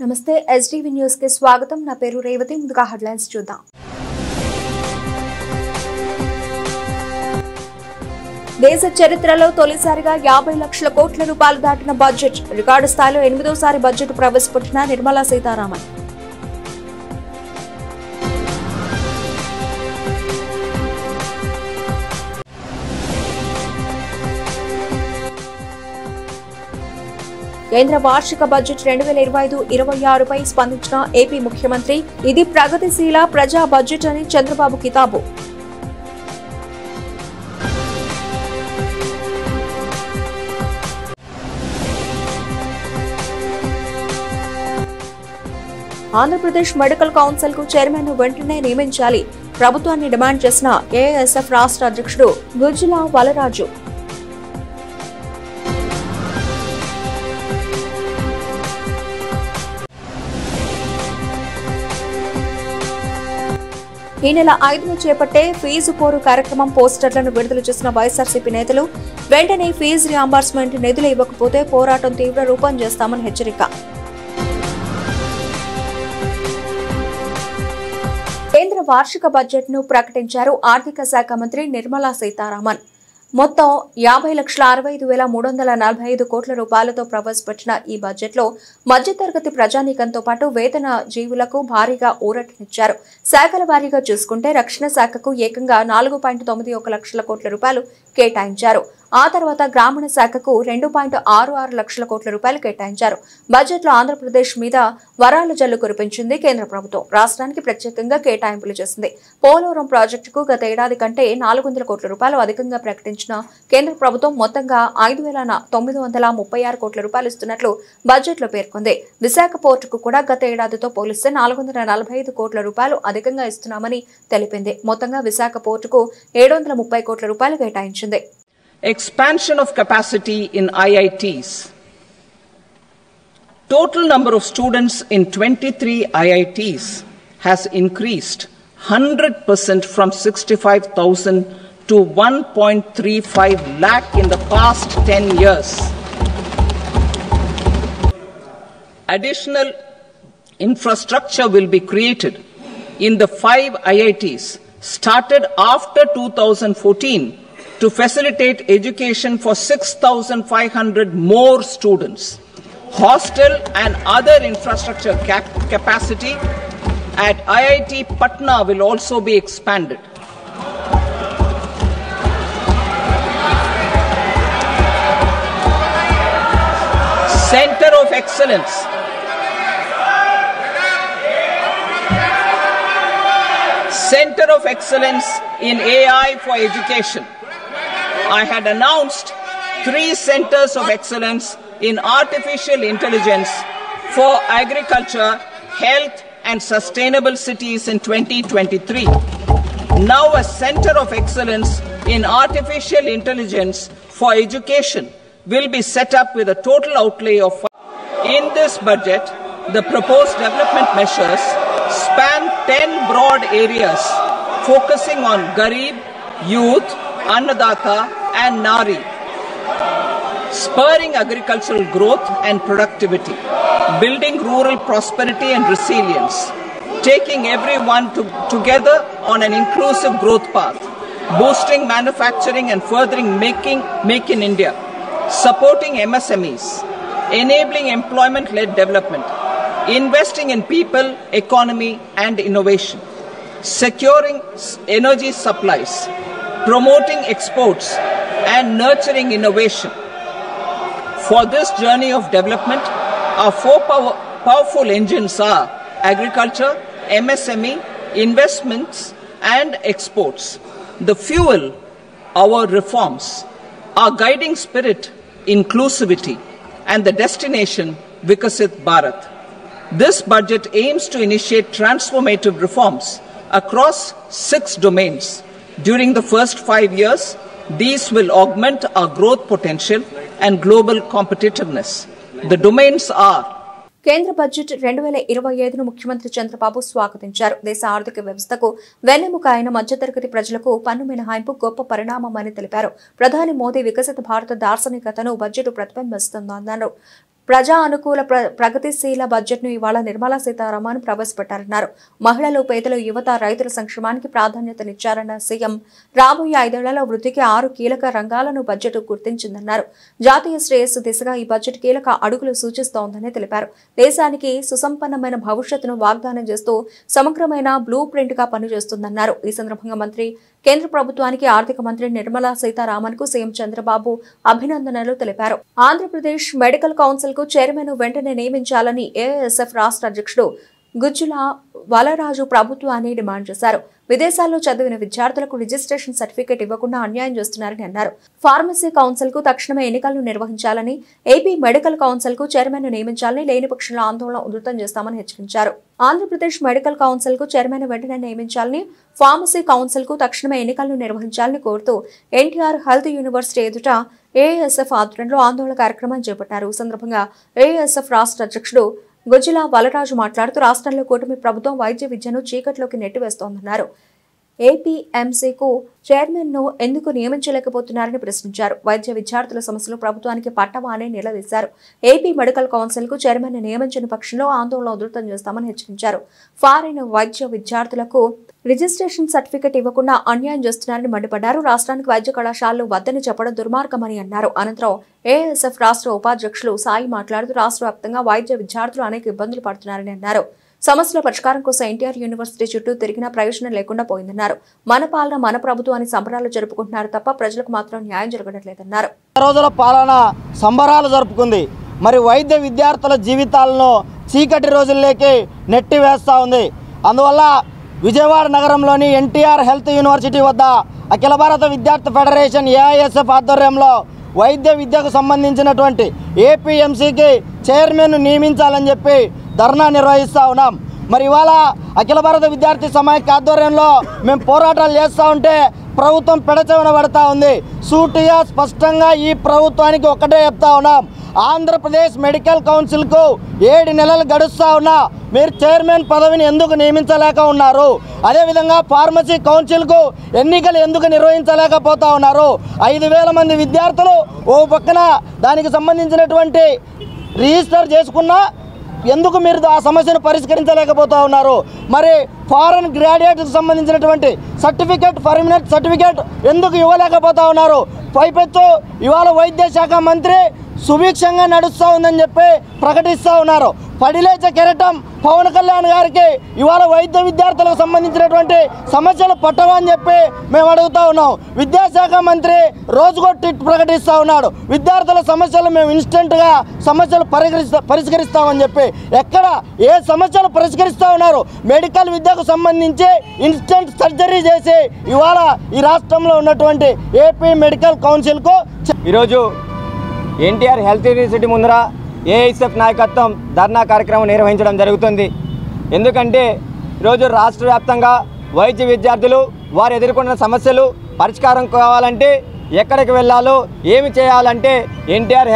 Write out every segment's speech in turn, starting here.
నమస్తే STV news కి స్వాగతం నా పేరు రేవతి ముందుగా హెడ్లైన్స్ చూద్దాం దేశ చరిత్రలో తొలిసారిగా 50 లక్షల కోట్ల రూపాయలు దాటిన బడ్జెట్ రికార్డు స్థాయిలో 8వ బడ్జెట్ ప్రవేశపెట్టిన నిర్మలా సీతారామన్ కేంద్ర వార్షిక బడ్జెట్ 2025-26 పై స్పందించిన ఏపీ ముఖ్యమంత్రి ఇది ప్రగతిశీల ప్రజా బడ్జెట్ అని చంద్రబాబు కితాబు ఆంధ్రప్రదేశ్ మెడికల్ కౌన్సిల్ కు చైర్మన్ ను వెంటనే నియమించాలి ప్రభుత్వాన్ని డిమాండ్ చేసిన ఏఐఎస్ఎఫ్ రాష్ట్ర అధ్యక్షుడు గుజ్జుల వలరాజు ఈ నెల 5న చేపట్టే ఫీజు పోరు కార్యక్రమం పోస్టర్లను విడుదల చేసిన వైఎస్ఆర్సీపీ నేతలు వెంటనే ఫీజు రియంబర్స్మెంట్ నిధులు ఇవ్వకపోతే పోరాటం తీవ్ర రూపం చేస్తామని హెచ్చరిక కేంద్ర వార్షిక బడ్జెట్ ను ప్రకటించారు ఆర్థిక శాఖ మంత్రి నిర్మలా సీతారామన్ మొత్తం 50,65,345 కోట్ల రూపాయలతో ప్రవేశపెట్టిన ఈ బడ్జెట్ లో మధ్యతరగతి ప్రజానీకంతో పాటు వేతన జీవులకు భారీగా ఊరటనిచ్చారు. శాఖల వారీగా చూసుకుంటే రక్షణ శాఖకు ఏకంగా 4.91 లక్షల కోట్ల రూపాయలు కేటాయించారు. ఆ తర్వాత గ్రామీణ శాఖకు 2.66 లక్షల కోట్ల రూపాయలు కేటాయించారు. బడ్జెట్ లో ఆంధ్రప్రదేశ్ మీద వరాల జల్లు కురిపించింది కేంద్ర ప్రభుత్వం. రాష్ట్రానికి ప్రత్యేకంగా కేటాయింపులు చేసింది. పోలవరం ప్రాజెక్టుకు గత ఏడాది కంటే 400 కోట్ల రూపాయలు అధికంగా ప్రకటించిన కేంద్ర ప్రభుత్వం మొత్తంగా 5,936 కోట్ల రూపాయలు ఇస్తున్నట్లు బడ్జెట్ లో పేర్కొంది. విశాఖ పోర్టుకు కూడా గత ఏడాదితో పోలిస్తే 445 కోట్ల రూపాయలు అధికంగా ఇస్తున్నామని తెలిపింది. మొత్తంగా విశాఖ పోర్టుకు 730 కోట్ల రూపాయలు కేటాయించింది. Expansion of capacity in IITs. Total number of students in 23 IITs has increased 100% from 65,000 to 1.35 lakh in the past 10 years. Additional infrastructure will be created in the 5 IITs started after 2014 to facilitate education for 6,500 more students. Hostel and other infrastructure capacity at IIT Patna will also be expanded. Center of Excellence. Center of Excellence in AI for Education. I had announced 3 centers of excellence in artificial intelligence for agriculture, health and sustainable cities in 2023. Now a center of excellence in artificial intelligence for education will be set up with a total outlay of in this budget. The proposed development measures span 10 broad areas focusing on Garib, youth, Annadata and Nari, spurring agricultural growth and productivity, building rural prosperity and resilience, taking everyone together on an inclusive growth path, boosting manufacturing and furthering Make in India, supporting MSMEs, enabling employment-led development, investing in people, economy and innovation, securing energy supplies, promoting exports and nurturing innovation. For this journey of development, our 4 powerful engines are agriculture, MSME, investments and exports. The fuel, our reforms, our guiding spirit, inclusivity, and the destination, Vikasit Bharat. This budget aims to initiate transformative reforms across 6 domains. During the first 5 years, these will augment our growth potential and global competitiveness. The domains are కేంద్ర budget 2025ను ముఖ్యమంత్రి చంద్రబాబు స్వాగతించారు. దేశ ఆర్థిక వ్యవస్థకు వెన్నెముక అయిన మధ్యతరగతి ప్రజలకు పన్ను మినహాయింపు గొప్ప పరిణామమని తెలిపారు. ప్రధాని మోదీ వికసిత భారత దార్శనికతను బడ్జెట్ ప్రతిబింబిస్తుందన్నారు. ప్రజా అనుకూల ప్రగతిశీల బడ్జెట్ను ఇవాళ నిర్మలా సీతారామన్ ప్రవేశపెట్టారన్నారు. మహిళలు, పేదలు, యువత, రైతుల సంక్షేమానికి ప్రాధాన్యతనిచ్చారన్న సీఎం రాబోయే 5 ఏళ్లలో వృద్ధికి 6 కీలక రంగాలను బడ్జెట్ గుర్తించిందన్నారు. జాతీయ శ్రేయస్సు దిశగా ఈ బడ్జెట్ కీలక అడుగులు సూచిస్తోందని తెలిపారు. దేశానికి సుసంపన్నమైన భవిష్యత్తును వాగ్దానం చేస్తూ సమగ్రమైన బ్లూ ప్రింట్ గా పనిచేస్తుందన్నారు. ఈ సందర్భంగా కేంద్ర ప్రభుత్వానికి ఆర్థిక మంత్రి నిర్మలా సీతారామన్ కు సీఎం చంద్రబాబు అభినందనలు తెలిపారు. ఆంధ్రప్రదేశ్ మెడికల్ కౌన్సిల్ కు చైర్మన్ వెంటనే నియమించాలని ఏఐఎస్ఎఫ్ రాష్ట్ర అధ్యక్షుడు గుజ్జుల వలరాజు ప్రభుత్వాన్ని డిమాండ్ చేశారు. విదేశాల్లో చదివిన విద్యార్థులకు రిజిస్ట్రేషన్ సర్టిఫికేట్ ఇవ్వకుండా అన్యాయం చేస్తున్నారని అన్నారు. ఫార్మసీ కౌన్సిల్ కు తక్షణమే ఎన్నికలను నిర్వహించాలని, ఏపీ మెడికల్ కౌన్సిల్ కు చైర్మన్ నియమించాలని, లేని పక్షంలో ఆందోళన ఉధృతం చేస్తామని హెచ్చరించారు. ఆంధ్రప్రదేశ్ మెడికల్ కౌన్సిల్ కు చైర్మన్ వెంటనే నియమించాలని, ఫార్మసీ కౌన్సిల్ కు తక్షణమే ఎన్నికలను నిర్వహించాలని కోరుతూ ఎన్టీఆర్ హెల్త్ యూనివర్సిటీ ఎదుట ఏఐఎస్ఎఫ్ ఆధ్వర్యంలో ఆందోళన కార్యక్రమం చేపట్టారు. ఈ సందర్భంగా ఏఐఎస్ఎఫ్ రాష్ట్ర అధ్యక్షుడు గుజ్జుల వలరాజు మాట్లాడుతూ రాష్ట్రంలో కూటమి ప్రభుత్వం వైద్య విద్యను చీకట్లోకి నెట్టివేస్తోందన్నారు. ఏపీఎంసీకు చైర్మన్ ను ఎందుకు నియమించలేకపోతున్నారని ప్రశ్నించారు. వైద్య విద్యార్థుల సమస్యలు ప్రభుత్వానికి పట్టవా అని నిలదీశారు. ఏపీ మెడికల్ కౌన్సిల్ కు చైర్మన్ ని నియమించని పక్షంలో ఆందోళన ఉధృతం చేస్తామని హెచ్చరించారు. ఫారిన్ వైద్య విద్యార్థులకు రిజిస్ట్రేషన్ సర్టిఫికెట్ ఇవ్వకుండా అన్యాయం చేస్తున్నారని మండిపడ్డారు. రాష్ట్రానికి వైద్య కళాశాలలు వద్దని చెప్పడం దుర్మార్గమని అన్నారు. అనంతరం ఏఎస్ఎఫ్ రాష్ట్ర ఉపాధ్యక్షులు సాయి మాట్లాడుతూ రాష్ట్ర వ్యాప్తంగా వైద్య విద్యార్థులు అనేక ఇబ్బందులు పడుతున్నారని అన్నారు. సమస్యల పరిష్కారం కోసం ఎన్టీఆర్ యూనివర్సిటీ చుట్టూ తిరిగినా ప్రయోజనం లేకుండా పోయిందన్నారు. మన పాలన, మన ప్రభుత్వాన్ని సంబరాలు జరుపుకుంటున్నారు తప్ప ప్రజలకు మాత్రం న్యాయం జరగట్లేదన్నారు. రోజుల పాలన సంబరాలు జరుపుకుంది. మరి వైద్య విద్యార్థుల జీవితాలను చీకటి రోజుల్లోకి నెట్టివేస్తూ ఉంది. అందువల్ల విజయవాడ నగరంలోని ఎన్టీఆర్ హెల్త్ యూనివర్సిటీ వద్ద అఖిల భారత విద్యార్థి ఫెడరేషన్ ఏఐఎస్ఎఫ్ ఆధ్వర్యంలో వైద్య విద్యకు సంబంధించినటువంటి ఏపీఎంసీకి చైర్మన్ నియమించాలని చెప్పి ధర్నా నిర్వహిస్తూ ఉన్నాం. మరి ఇవాళ అఖిల భారత విద్యార్థి సమాఖ్య ఆధ్వర్యంలో మేము పోరాటాలు చేస్తూ ఉంటే ప్రభుత్వం పెడచెవిన పడతా ఉంది. సూటిగా స్పష్టంగా ఈ ప్రభుత్వానికి ఒక్కటే చెప్తా ఉన్నాం, ఆంధ్రప్రదేశ్ మెడికల్ కౌన్సిల్కు 7 నెలలు గడుస్తూ ఉన్నా మీరు చైర్మన్ పదవిని ఎందుకు నియమించలేక ఉన్నారు? అదేవిధంగా ఫార్మసీ కౌన్సిల్కు ఎన్నికలు ఎందుకు నిర్వహించలేకపోతా ఉన్నారు? 5,000 మంది విద్యార్థులు ఓ పక్కన దానికి సంబంధించినటువంటి రిజిస్టర్ చేసుకున్నా ఎందుకు మీరు ఆ సమస్యను పరిష్కరించలేకపోతా ఉన్నారు? మరి ఫారెన్ గ్రాడ్యుయేట్కి సంబంధించినటువంటి సర్టిఫికేట్, పర్మనెంట్ సర్టిఫికేట్ ఎందుకు ఇవ్వలేకపోతా ఉన్నారు? పైపెచ్చు ఇవాళ వైద్య శాఖ మంత్రి సుభిక్షంగా నడుస్తూ ఉందని చెప్పి ప్రకటిస్తూ ఉన్నారు. పడిలేచ కెరటం పవన్ కళ్యాణ్ గారికి ఇవాళ వైద్య విద్యార్థులకు సంబంధించినటువంటి సమస్యలు పట్టవని చెప్పి మేము అడుగుతూ ఉన్నాం. విద్యాశాఖ మంత్రి రోజుకో ట్వీట్ ప్రకటిస్తూ ఉన్నాడు, విద్యార్థుల సమస్యలు మేము ఇన్స్టెంట్గా సమస్యలు పరిష్కరిస్తామని చెప్పి. ఎక్కడ ఏ సమస్యలు పరిష్కరిస్తూ ఉన్నారు? మెడికల్ విద్యకు సంబంధించి ఇన్స్టెంట్ సర్జరీ చేసి ఇవాళ ఈ రాష్ట్రంలో ఉన్నటువంటి ఏపీ మెడికల్ కౌన్సిల్కు ఈరోజు ఎన్టీఆర్ హెల్త్ యూనివర్సిటీ ముందర ఏఐఎస్ఎఫ్ నాయకత్వం ధర్నా కార్యక్రమం నిర్వహించడం జరుగుతుంది. ఎందుకంటే ఈరోజు రాష్ట్ర వ్యాప్తంగా వైద్య విద్యార్థులు వారు ఎదుర్కొన్న సమస్యలు పరిష్కారం కావాలంటే ఎక్కడికి వెళ్ళాలో, ఏమి చేయాలంటే ఎన్టీఆర్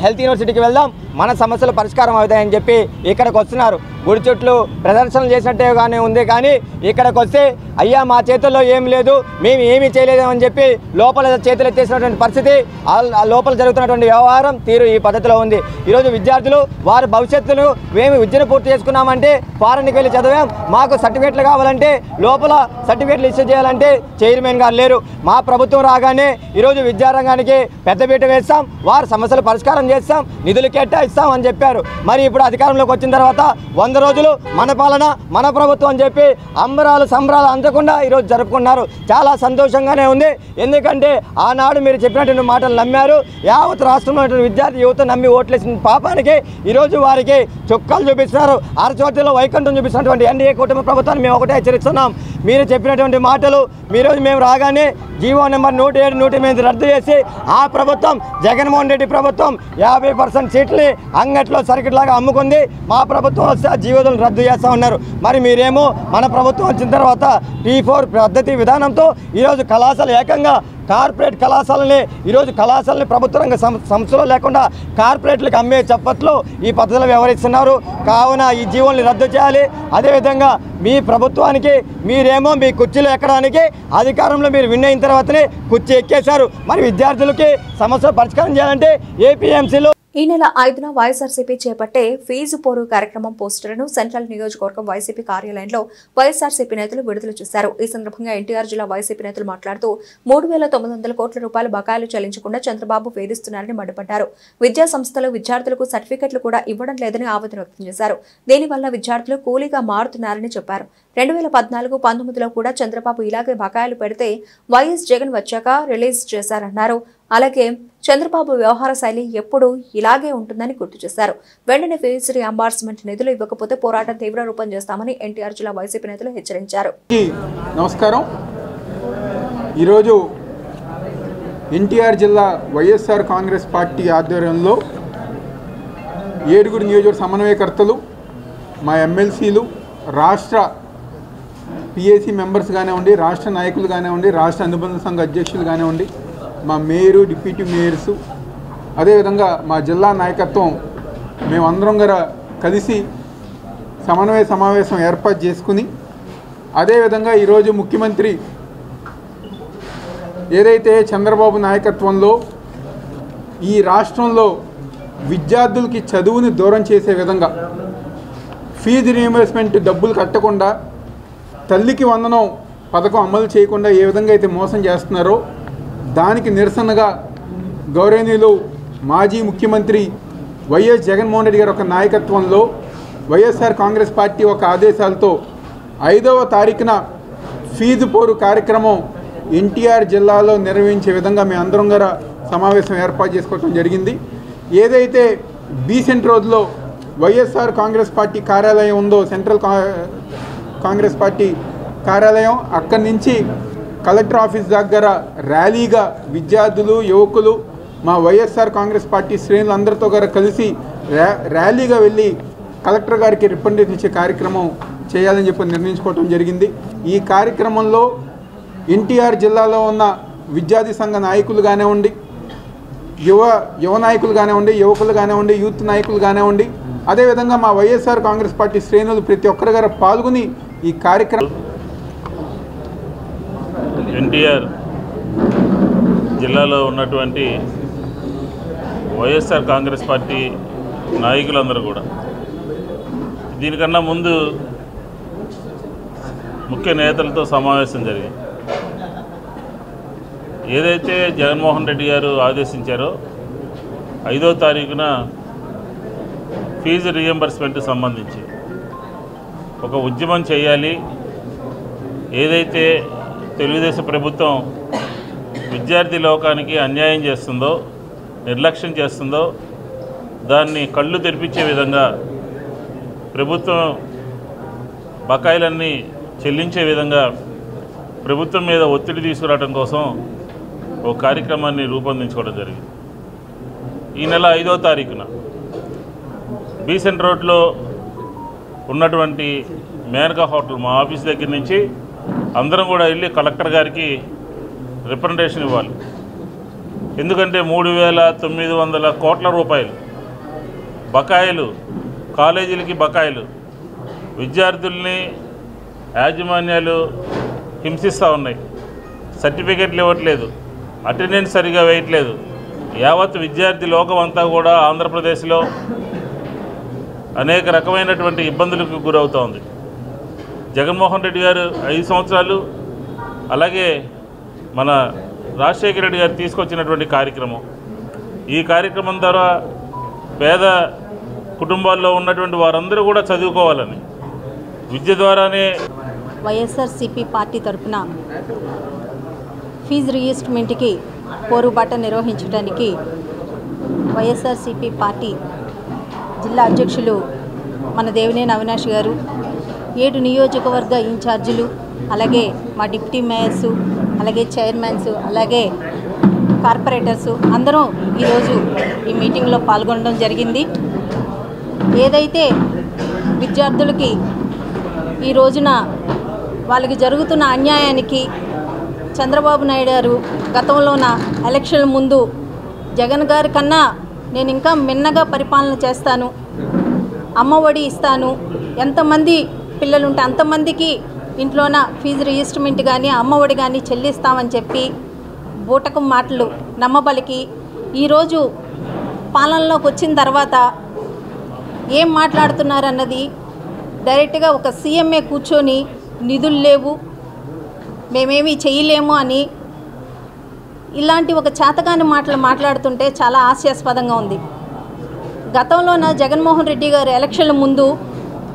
హెల్త్ యూనివర్సిటీకి వెళ్దాం, మన సమస్యలు పరిష్కారం అవుతాయని చెప్పి ఇక్కడికి వస్తున్నారు. గుడి చుట్టూ ప్రదర్శనలు చేసినట్టుగానే ఉంది. కానీ ఇక్కడికి వస్తే అయ్యా మా చేతుల్లో ఏం లేదు, మేము ఏమీ చేయలేదని చెప్పి లోపల చేతులు ఎత్తేసినటువంటి పరిస్థితి, లోపల జరుగుతున్నటువంటి వ్యవహారం తీరు ఈ పద్ధతిలో ఉంది. ఈరోజు విద్యార్థులు వారి భవిష్యత్తును మేము విద్యను పూర్తి చేసుకున్నామంటే ఫారెన్కి వెళ్ళి చదివాం, మాకు సర్టిఫికేట్లు కావాలంటే లోపల సర్టిఫికేట్లు ఇష్యూ చేయాలంటే చైర్మన్ గారు లేరు. మా ప్రభుత్వం రాగానే ఈరోజు విద్యారంగానికి పెద్దపీట వేస్తాం, వారి సమస్యలు పరిష్కారం చేస్తాం, నిధులు కేటాయిస్తాం అని చెప్పారు. మరి ఇప్పుడు అధికారంలోకి వచ్చిన తర్వాత 100 రోజులు మన పాలన, మన ప్రభుత్వం అని చెప్పి అంబరాలు సంబరాలు అందకుండా ఈరోజు జరుపుకున్నారు. చాలా సంతోషంగానే ఉంది. ఎందుకంటే ఆనాడు మీరు చెప్పినటువంటి మాటలు నమ్మారు. యావత్ రాష్ట్రంలో విద్యార్థి యువత నమ్మి ఓట్లేసిన పాపానికి ఈరోజు వారికి చుక్కలు చూపిస్తున్నారు. అరచోటిలో వైకుంఠం చూపిస్తున్నటువంటి ఎన్డీఏ కూటమి ప్రభుత్వాన్ని మేము ఒకటే హెచ్చరిస్తున్నాం. మీరు చెప్పినటువంటి మాటలు ఈరోజు మేము రాగానే జీవో నెంబర్ 107, 108 రద్దు చేసి ఆ ప్రభుత్వం జగన్మోహన్ రెడ్డి ప్రభుత్వం 50% సీట్లని అంగట్లో సర్కిట్లాగా అమ్ముకుంది. మా ప్రభుత్వం వస్తే ఆ జీవోలను రద్దు చేస్తూ ఉన్నారు. మరి మీరేమో మన ప్రభుత్వం వచ్చిన తర్వాత T4 పద్ధతి విధానంతో ఈరోజు కళాశాల ఏకంగా కార్పొరేట్ కళాశాలని ఈరోజు కళాశాలని ప్రభుత్వ రంగ సంస్థలు లేకుండా కార్పొరేట్లకు అమ్మే చప్పట్లు ఈ పద్ధతిలో వ్యవహరిస్తున్నారు. కావున ఈ జీవోల్ని రద్దు చేయాలి. అదేవిధంగా మీ ప్రభుత్వానికి మీరేమో మీ కుర్చీలు ఎక్కడానికి అధికారంలో మీరు విన్ అయిన తర్వాతనే కుర్చీ ఎక్కేశారు. మరి విద్యార్థులకి సమస్యలు పరిష్కారం చేయాలంటే ఏపీఎంసీలో ఈ నెల 5న వైఎస్ఆర్సీపీ చేపట్టే ఫీజు పోరు కార్యక్రమం పోస్టర్లను సెంట్రల్ నియోజకవర్గం వైసీపీ కార్యాలయంలో వైఎస్ఆర్సీపీ నేతలు విడుదల చేశారు. ఈ సందర్భంగా ఎన్టీఆర్ జిల్లా వైసీపీ నేతలు మాట్లాడుతూ 3,900 కోట్ల రూపాయల బకాయిలు చెల్లించకుండా చంద్రబాబు వేధిస్తున్నారని మండిపడ్డారు. విద్యా సంస్థలు విద్యార్థులకు సర్టిఫికెట్లు కూడా ఇవ్వడం లేదని ఆవేదన వ్యక్తం చేశారు. దీనివల్ల విద్యార్థులు కూలీగా మారుతున్నారని చెప్పారు. 2014-19లో కూడా చంద్రబాబు ఇలాగే బకాయిలు పెడితే వైఎస్ జగన్ వచ్చాక రిలీజ్ చేశారన్నారు. అలాగే చంద్రబాబు వ్యవహార శైలి ఎప్పుడూ ఇలాగే ఉంటుందని గుర్తు చేశారు. వెంటనే ఫీజు రీయింబర్స్మెంట్ నిధులు ఇవ్వకపోతే పోరాటం తీవ్ర రూపం చేస్తామని ఎన్టీఆర్ జిల్లా వైసీపీ నేతలు హెచ్చరించారు. నమస్కారం. ఈరోజు ఎన్టీఆర్ జిల్లా వైఎస్ఆర్ కాంగ్రెస్ పార్టీ ఆధ్వర్యంలో 7 నియోజకవర్గ సమన్వయకర్తలు, మా ఎమ్మెల్సీలు, రాష్ట్ర పిఏసీ మెంబర్స్ కానివ్వండి, రాష్ట్ర నాయకులు కానివ్వండి, రాష్ట్ర అనుబంధ సంఘ అధ్యక్షులు కానివ్వండి, మా మేయరు, డిప్యూటీ మేయర్సు, అదేవిధంగా మా జిల్లా నాయకత్వం మేమందరం గారు కలిసి సమన్వయ సమావేశం ఏర్పాటు చేసుకుని, అదేవిధంగా ఈరోజు ముఖ్యమంత్రి ఏదైతే చంద్రబాబు నాయకత్వంలో ఈ రాష్ట్రంలో విద్యార్థులకి చదువుని దూరం చేసే విధంగా ఫీజు రీయింబర్స్మెంట్ డబ్బులు కట్టకుండా, తల్లికి వందనం పథకం అమలు చేయకుండా ఏ విధంగా అయితే మోసం చేస్తున్నారో దానికి నిరసనగా గౌరవనీయులు మాజీ ముఖ్యమంత్రి వైఎస్ జగన్మోహన్ రెడ్డి గారి ఒక నాయకత్వంలో వైఎస్ఆర్ కాంగ్రెస్ పార్టీ ఒక ఆదేశాలతో 5వ తారీఖున ఫీజు పోరు కార్యక్రమం ఎన్టీఆర్ జిల్లాలో నిర్వహించే విధంగా మేము అందరం గారు సమావేశం ఏర్పాటు చేసుకోవడం జరిగింది. ఏదైతే బీసెంట్ రోడ్లో వైఎస్ఆర్ కాంగ్రెస్ పార్టీ కార్యాలయం ఉందో, సెంట్రల్ కాంగ్రెస్ పార్టీ కార్యాలయం, అక్కడి నుంచి కలెక్టర్ ఆఫీస్ దగ్గర ర్యాలీగా విద్యార్థులు, యువకులు, మా వైఎస్ఆర్ కాంగ్రెస్ పార్టీ శ్రేణులు అందరితో గారు కలిసి ర్యాలీగా వెళ్ళి కలెక్టర్ గారికి రిప్రజెంటేషన్ ఇచ్చే కార్యక్రమం చేయాలని చెప్పి నిర్ణయించుకోవడం జరిగింది. ఈ కార్యక్రమంలో ఎన్టీఆర్ జిల్లాలో ఉన్న విద్యార్థి సంఘ నాయకులు కానివ్వండి, యువ నాయకులు కానివ్వండి, యువకులు కానివ్వండి, యూత్ నాయకులు కానివ్వండి, అదేవిధంగా మా వైఎస్ఆర్ కాంగ్రెస్ పార్టీ శ్రేణులు ప్రతి ఒక్కరి గారు పాల్గొని ఈ కార్యక్రమం ఎన్టీఆర్ జిల్లాలో ఉన్నటువంటి వైఎస్ఆర్ కాంగ్రెస్ పార్టీ నాయకులందరూ కూడా దీనికన్నా ముందు ముఖ్య నేతలతో సమావేశం జరిగింది. ఏదైతే జగన్మోహన్ రెడ్డి గారు ఆదేశించారో 5వ తారీఖున ఫీజు రీయింబర్స్మెంట్ సంబంధించి ఒక ఉద్యమం చేయాలి. ఏదైతే తెలుగుదేశం ప్రభుత్వం విద్యార్థి లోకానికి అన్యాయం చేస్తుందో, నిర్లక్ష్యం చేస్తుందో దాన్ని కళ్ళు తెరిపించే విధంగా ప్రభుత్వం బకాయిలన్నీ చెల్లించే విధంగా ప్రభుత్వం మీద ఒత్తిడి తీసుకురావడం కోసం ఒక కార్యక్రమాన్ని రూపొందించుకోవడం జరిగింది. ఈ నెల 5వ తారీఖున బీసెంట్ రోడ్లో ఉన్నటువంటి మేనకా హోటల్ మా ఆఫీస్ దగ్గర నుంచి అందరం కూడా వెళ్ళి కలెక్టర్ గారికి రిప్రజెంటేషన్ ఇవ్వాలి. ఎందుకంటే 3,900 కోట్ల రూపాయలు బకాయిలు, కాలేజీలకి బకాయిలు, విద్యార్థుల్ని యాజమాన్యాలు హింసిస్తూ ఉన్నాయి. సర్టిఫికెట్లు ఇవ్వట్లేదు, అటెండెన్స్ సరిగా వేయట్లేదు. యావత్ విద్యార్థి లోకం అంతా కూడా ఆంధ్రప్రదేశ్లో అనేక రకమైనటువంటి ఇబ్బందులకు గురవుతూ ఉంది. జగన్మోహన్ రెడ్డి గారు 5 సంవత్సరాలు, అలాగే మన రాజశేఖర రెడ్డి గారు తీసుకొచ్చినటువంటి కార్యక్రమం, ఈ కార్యక్రమం ద్వారా పేద కుటుంబాల్లో ఉన్నటువంటి వారందరూ కూడా చదువుకోవాలని, విద్య ద్వారానే వైఎస్ఆర్సీపీ పార్టీ తరఫున ఫీజు రీయింబర్స్మెంట్కి పోరుబాట నిర్వహించడానికి వైఎస్ఆర్సీపీ పార్టీ జిల్లా అధ్యక్షులు మన దేవినేని అవినాష్ గారు, 7 నియోజకవర్గ ఇన్ఛార్జీలు, అలాగే మా డిప్యూటీ మేయర్సు, అలాగే చైర్మన్స్, అలాగే కార్పొరేటర్సు అందరం ఈరోజు ఈ మీటింగ్లో పాల్గొనడం జరిగింది. ఏదైతే విద్యార్థులకి ఈ రోజున వాళ్ళకి జరుగుతున్న అన్యాయానికి చంద్రబాబు నాయుడు గారు గతంలోన ఎలక్షన్ ముందు జగన్ గారి కన్నా నేను ఇంకా మిన్నగా పరిపాలన చేస్తాను, అమ్మఒడి ఇస్తాను, ఎంతమంది పిల్లలుంటే అంతమందికి ఇంట్లోన ఫీజు రిజిస్టర్మెంట్ కానీ అమ్మఒడి కానీ చెల్లిస్తామని చెప్పి బూటకం మాటలు నమ్మబలికి ఈరోజు పాలనలోకి వచ్చిన తర్వాత ఏం మాట్లాడుతున్నారన్నది డైరెక్ట్గా ఒక సీఎంఏ కూర్చొని నిధులు లేవు, మేమేమీ చేయలేము అని ఇలాంటి ఒక చేతకాని మాటలు మాట్లాడుతుంటే చాలా హాస్యాస్పదంగా ఉంది. గతంలోన జగన్మోహన్ రెడ్డి గారు ఎలక్షన్ల ముందు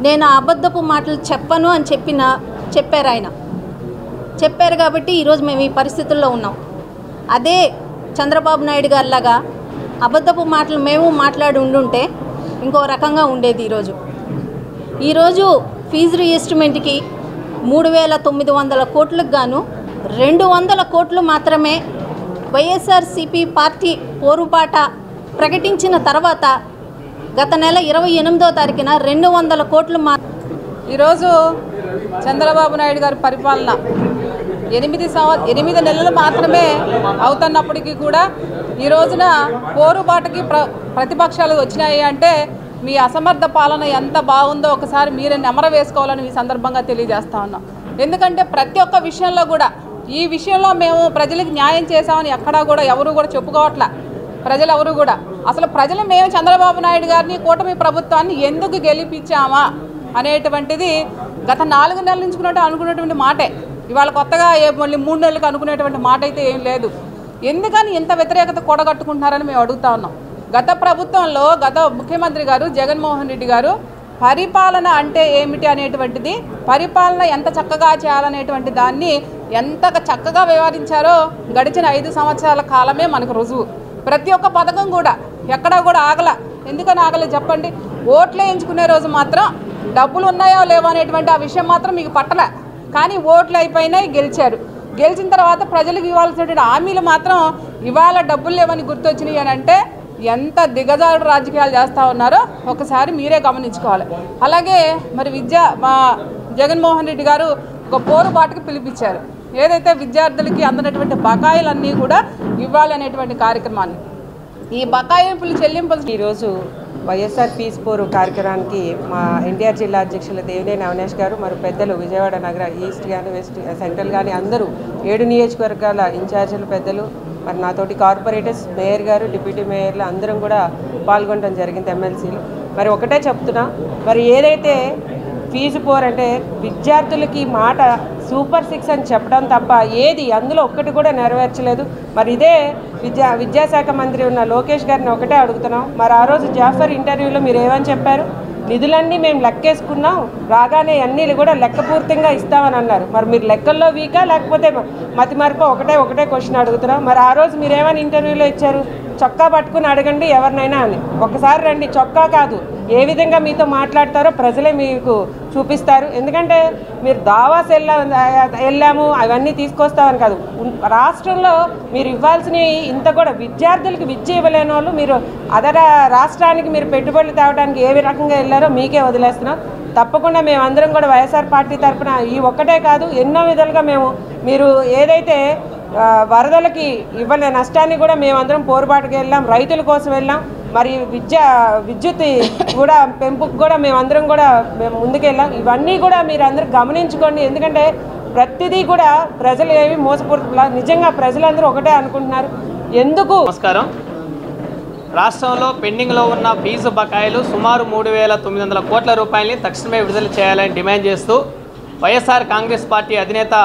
నేను అబద్ధపు మాటలు చెప్పను అని చెప్పారు ఆయన. చెప్పారు కాబట్టి ఈరోజు మేము ఈ పరిస్థితుల్లో ఉన్నాం. అదే చంద్రబాబు నాయుడు గారిలాగా అబద్ధపు మాటలు మేము మాట్లాడి ఉండుంటే ఇంకో రకంగా ఉండేది. ఈరోజు ఫీజు రీఎస్టిమేట్కి 3,900 కోట్లకు గాను 200 కోట్లు మాత్రమే వైఎస్ఆర్సీపీ పార్టీ పోరుబాట ప్రకటించిన తర్వాత గత నెల 28వ తారీఖున 200 కోట్లు ఈరోజు చంద్రబాబు నాయుడు గారి పరిపాలన 8 నెలలు మాత్రమే అవుతున్నప్పటికీ కూడా ఈ రోజున పోరుబాటకి ప్రతిపక్షాలు వచ్చినాయి అంటే మీ అసమర్థ పాలన ఎంత బాగుందో ఒకసారి మీరే నెమర వేసుకోవాలని ఈ సందర్భంగా తెలియజేస్తా ఉన్నాం. ఎందుకంటే ప్రతి ఒక్క విషయంలో కూడా ఈ విషయంలో మేము ప్రజలకు న్యాయం చేశామని ఎక్కడా కూడా ఎవరు కూడా చెప్పుకోవట్లా. ప్రజలు ఎవరు కూడా అసలు మేము చంద్రబాబు నాయుడు గారిని కూటమి ప్రభుత్వాన్ని ఎందుకు గెలిపించామా అనేటువంటిది గత 4 నెలల నుంచి అనుకునేటువంటి మాటే. ఇవాళ కొత్తగా మళ్ళీ 3 నెలలకు అనుకునేటువంటి మాట అయితే ఏం లేదు. ఎందుకని ఇంత వ్యతిరేకత కూడగట్టుకుంటున్నారని మేము అడుగుతా ఉన్నాం. గత ప్రభుత్వంలో గత ముఖ్యమంత్రి గారు జగన్మోహన్ రెడ్డి గారు పరిపాలన అంటే ఏమిటి అనేటువంటిది, పరిపాలన ఎంత చక్కగా చేయాలనేటువంటి దాన్ని ఎంత చక్కగా వ్యవహరించారో గడిచిన 5 సంవత్సరాల కాలమే మనకు రుజువు. ప్రతి ఒక్క పథకం కూడా ఎక్కడా కూడా ఆగల. ఎందుకని ఆగలే చెప్పండి? ఓట్లే ఎంచుకునే రోజు మాత్రం డబ్బులు ఉన్నాయో లేవో అనేటువంటి ఆ విషయం మాత్రం మీకు పట్టలే. కానీ ఓట్లు అయిపోయినాయి, గెలిచారు. గెలిచిన తర్వాత ప్రజలకు ఇవ్వాల్సినటువంటి హామీలు మాత్రం ఇవాళ డబ్బులు లేవని గుర్తొచ్చినాయి అని అంటే ఎంత దిగజారుడు రాజకీయాలు చేస్తూ ఉన్నారో ఒకసారి మీరే గమనించుకోవాలి. అలాగే మరి మా జగన్మోహన్ రెడ్డి గారు ఒక పోరుబాటుకు పిలిపించారు. ఏదైతే విద్యార్థులకి అందనటువంటి బకాయిలన్నీ కూడా ఇవ్వాలి అనేటువంటి కార్యక్రమాన్ని, ఈ బకాయింపులు చెల్లింపులు ఈరోజు వైఎస్ఆర్ ఫీజు పోరు కార్యక్రమానికి మా ఎన్టీఆర్ జిల్లా అధ్యక్షులు దేవినేని అవినాష్ గారు మరి పెద్దలు విజయవాడ నగర ఈస్ట్ కానీ వెస్ట్ సెంట్రల్ కానీ అందరూ 7 నియోజకవర్గాల ఇన్ఛార్జీలు పెద్దలు మరి నాతోటి కార్పొరేటర్స్ మేయర్ గారు డిప్యూటీ మేయర్లు అందరం కూడా పాల్గొనడం జరిగింది. ఎమ్మెల్సీలు మరి ఒకటే చెప్తున్నా, మరి ఏదైతే ఫీజు పోర్ అంటే విద్యార్థులకి మాట సూపర్ 6 అని చెప్పడం తప్ప ఏది అందులో ఒక్కటి కూడా నెరవేర్చలేదు. మరి ఇదే విద్యాశాఖ మంత్రి ఉన్న లోకేష్ గారిని ఒకటే అడుగుతున్నాం. మరి ఆ రోజు జాఫర్ ఇంటర్వ్యూలో మీరు ఏమని చెప్పారు? నిధులన్నీ మేము లెక్కేసుకున్నాం, రాగానే అన్నీ కూడా లెక్కపూర్తిగా ఇస్తామని అన్నారు. మరి మీరు లెక్కల్లో వీకా లేకపోతే మతి మరపు ఒకటే క్వశ్చన్ అడుగుతున్నాం. మరి ఆ రోజు మీరేమని ఇంటర్వ్యూలో ఇచ్చారు? చొక్కా పట్టుకుని అడగండి ఎవరినైనా అని. ఒకసారి రండి, చొక్కా కాదు ఏ విధంగా మీతో మాట్లాడతారో ప్రజలే మీకు చూపిస్తారు. ఎందుకంటే మీరు దావాస్ వెళ్ళాము అవన్నీ తీసుకొస్తామని కాదు, రాష్ట్రంలో మీరు ఇవ్వాల్సినవి ఇంత కూడా విద్యార్థులకి విద్య ఇవ్వలేని వాళ్ళు మీరు అదర రాష్ట్రానికి మీరు పెట్టుబడులు తేవడానికి ఏ రకంగా వెళ్ళారో మీకే వదిలేస్తున్నాం. తప్పకుండా మేమందరం కూడా వైఎస్ఆర్ పార్టీ తరఫున ఈ ఒక్కటే కాదు ఎన్నో విధాలుగా మీరు ఏదైతే వరదలకి ఇవ్వలే నష్టాన్ని కూడా మేమందరం పోరుబాటుకు వెళ్ళాం, రైతుల కోసం వెళ్ళాం. మరి విద్యుత్ కూడా పెంపుకు కూడా మేమందరం కూడా ముందుకెళ్ళాం. ఇవన్నీ కూడా మీరు అందరూ గమనించుకోండి. ఎందుకంటే ప్రతిదీ కూడా ప్రజలు ఏమి మోసపడుతున్నా నిజంగా ప్రజలందరూ ఒకటే అనుకుంటున్నారు. ఎందుకు? నమస్కారం. రాష్ట్రంలో పెండింగ్లో ఉన్న ఫీజు బకాయిలు సుమారు 3,900 కోట్ల రూపాయలని తక్షణమే విడుదల చేయాలని డిమాండ్ చేస్తూ వైఎస్ఆర్ కాంగ్రెస్ పార్టీ అధినేత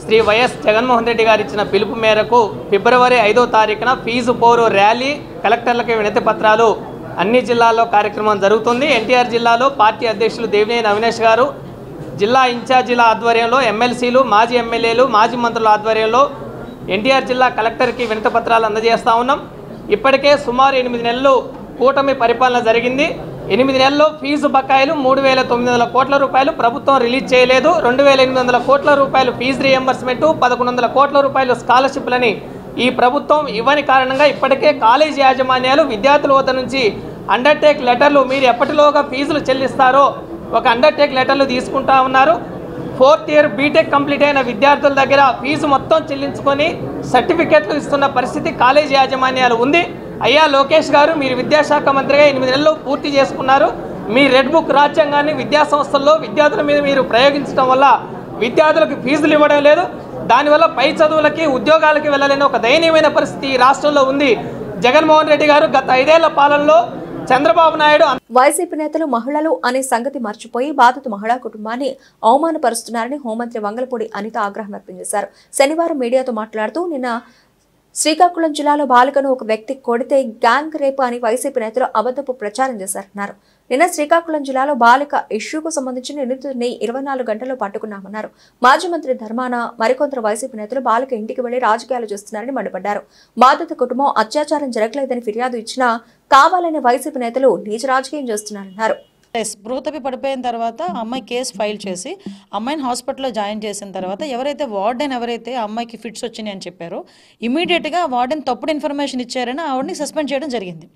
శ్రీ వైఎస్ జగన్మోహన్ రెడ్డి గారు ఇచ్చిన పిలుపు మేరకు ఫిబ్రవరి 5వ తారీఖున ఫీజు పోరు ర్యాలీ, కలెక్టర్లకు వినతి పత్రాలు అన్ని జిల్లాల్లో కార్యక్రమం జరుగుతుంది. ఎన్టీఆర్ జిల్లాలో పార్టీ అధ్యక్షులు దేవినేని అవినాష్ గారు, జిల్లా ఇన్ఛార్జీల ఆధ్వర్యంలో ఎమ్మెల్సీలు, మాజీ ఎమ్మెల్యేలు, మాజీ మంత్రుల ఆధ్వర్యంలో ఎన్టీఆర్ జిల్లా కలెక్టర్కి వినతి పత్రాలు అందజేస్తూ ఉన్నాం. ఇప్పటికే సుమారు 8 నెలలు కూటమి పరిపాలన జరిగింది. 8 నెలల్లో ఫీజు బకాయిలు 3,900 కోట్ల రూపాయలు ప్రభుత్వం రిలీజ్ చేయలేదు. 2,800 కోట్ల రూపాయలు ఫీజు రీఎంబర్స్మెంట్, 1,100 కోట్ల రూపాయలు స్కాలర్షిప్లని ఈ ప్రభుత్వం ఇవ్వని కారణంగా ఇప్పటికే కాలేజీ యాజమాన్యాలు విద్యార్థుల వద్ద నుంచి అండర్టేక్ లెటర్లు మీరు ఎప్పటిలోగా ఫీజులు చెల్లిస్తారో ఒక అండర్టేక్ లెటర్లు తీసుకుంటా ఉన్నారు. 4th ఇయర్ బీటెక్ కంప్లీట్ అయిన విద్యార్థుల దగ్గర ఫీజు మొత్తం చెల్లించుకొని సర్టిఫికెట్లు ఇస్తున్న పరిస్థితి కాలేజీ యాజమాన్యాలు ఉంది. అయ్యా లోకేష్ గారు, మీరు విద్యాశాఖ మంత్రిగా 8 నెలలు పూర్తి చేసుకున్నారు. మీ రెడ్ బుక్ రాజ్యాంగాన్ని విద్యా సంస్థల్లో విద్యార్థుల మీద మీరు ప్రయోగించడం వల్ల విద్యార్థులకు ఫీజులు ఇవ్వడం లేదు. దానివల్ల పై చదువులకి ఉద్యోగాలకి వెళ్ళలేని ఒక దయనీయమైన పరిస్థితి ఈ రాష్ట్రంలో ఉంది. జగన్మోహన్ రెడ్డి గారు గత 5 ఏళ్ల పాలనలో చంద్రబాబు నాయుడు వైసీపీ నేతలు మహిళలు అనే సంగతి మర్చిపోయి బాధిత మహిళా కుటుంబాన్ని అవమానపరుస్తున్నారని హోంమంత్రి వంగలపూడి అనిత ఆగ్రహం వ్యక్తం చేశారు. శనివారం మీడియాతో మాట్లాడుతూ నిన్న శ్రీకాకుళం జిల్లాలో బాలికను ఒక వ్యక్తి కొడితే గ్యాంగ్ రేప్ అని వైసీపీ నేతలు అబద్ధపు ప్రచారం చేశారన్నారు. నిన్న శ్రీకాకుళం జిల్లాలో బాలిక ఇష్యూకు సంబంధించి నిందితుడిని 24 గంటల్లో పట్టుకున్నామన్నారు. మాజీ మంత్రి ధర్మాన మరికొందరు వైసీపీ నేతలు బాలిక ఇంటికి వెళ్లి రాజకీయాలు చేస్తున్నారని మండిపడ్డారు. బాధిత కుటుంబం అత్యాచారం జరగలేదని ఫిర్యాదు ఇచ్చినా కావాలని వైసీపీ నేతలు నీచ రాజకీయం చేస్తున్నారన్నారు. స్పృహతపి పడిపోయిన తర్వాత అమ్మాయి కేసు ఫైల్ చేసి అమ్మాయిని హాస్పిటల్లో జాయిన్ చేసిన తర్వాత ఎవరైతే వార్డెన్ అమ్మాయికి ఫిట్స్ వచ్చినాయి అని చెప్పారో ఇమీడియట్గా వార్డెన్ తప్పుడు ఇన్ఫర్మేషన్ ఇచ్చారని ఆవిడని సస్పెండ్ చేయడం జరిగింది.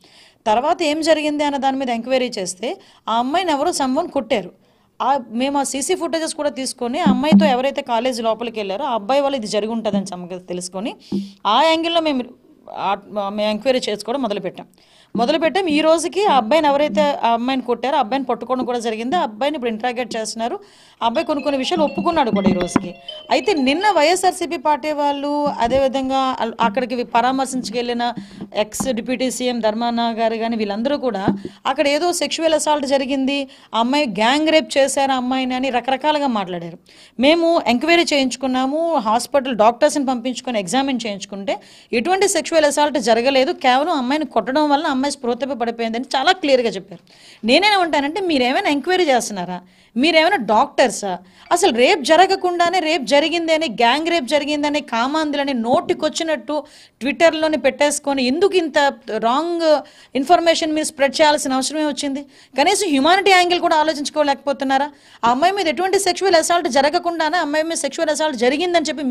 తర్వాత ఏం జరిగింది అన్న దాని మీద ఎంక్వైరీ చేస్తే ఆ అమ్మాయిని ఎవరో సమ్వన్ కొట్టారు. మేము ఆ సీసీ ఫుటేజెస్ కూడా తీసుకొని ఆ అమ్మాయితో ఎవరైతే కాలేజీ లోపలికి వెళ్ళారో ఆ అబ్బాయి వల్ల ఇది జరిగి ఉంటుందని తెలుసుకొని ఆ యాంగిల్లో మేము ఎంక్వైరీ చేసుకోవడం మొదలుపెట్టాం. ఈ రోజుకి ఆ అబ్బాయిని ఎవరైతే ఆ అమ్మాయిని కొట్టారో ఆ అబ్బాయిని పట్టుకోవడం కూడా జరిగింది. ఆ అబ్బాయిని ఇప్పుడు ఇంట్రాగేట్ చేస్తున్నారు. ఆ అబ్బాయి కొన్ని విషయాలు ఒప్పుకున్నాడు కూడా ఈ రోజుకి. అయితే నిన్న వైఎస్ఆర్సీపీ పార్టీ వాళ్ళు అదేవిధంగా అక్కడికి పరామర్శించుకెళ్ళిన ఎక్స్ డిప్యూటీ సీఎం ధర్మాన గారు కానీ వీళ్ళందరూ కూడా అక్కడ ఏదో సెక్షువల్ అసాల్ట్ జరిగింది, ఆ అమ్మాయి గ్యాంగ్ రేప్ చేశారు ఆ అమ్మాయిని అని రకరకాలుగా మాట్లాడారు. మేము ఎంక్వైరీ చేయించుకున్నాము, హాస్పిటల్ డాక్టర్స్ని పంపించుకొని ఎగ్జామిన్ చేయించుకుంటే ఎటువంటి సెక్షువల్ అసాల్ట్ జరగలేదు, కేవలం అమ్మాయిని కొట్టడం వల్ల అమ్మాయి స్పృహతపై పడిపోయిందని చాలా క్లియర్గా చెప్పారు. నేనేమంటానంటే మీరేమైనా ఎంక్వైరీ చేస్తున్నారా? మీరేమైనా డాక్టర్సా? అసలు రేప్ జరగకుండానే రేప్ జరిగింది అని, గ్యాంగ్ రేప్ జరిగిందని, కామాంధులని నోటికొచ్చినట్టు ట్విట్టర్లోని పెట్టేసుకొని ఎందుకు ఇంత రాంగ్ ఇన్ఫర్మేషన్ మీరు స్ప్రెడ్ చేయాల్సిన అవసరమే వచ్చింది? కనీసం హ్యుమానిటీ యాంగిల్ కూడా ఆలోచించుకోలేకపోతున్నారా? ఆ అమ్మాయి మీద ఎటువంటి సెక్షువల్ అసాల్ట్ జరగకుండానే అమ్మాయి మీద సెక్షువల్ అసాల్ట్ జరిగిందని చెప్పి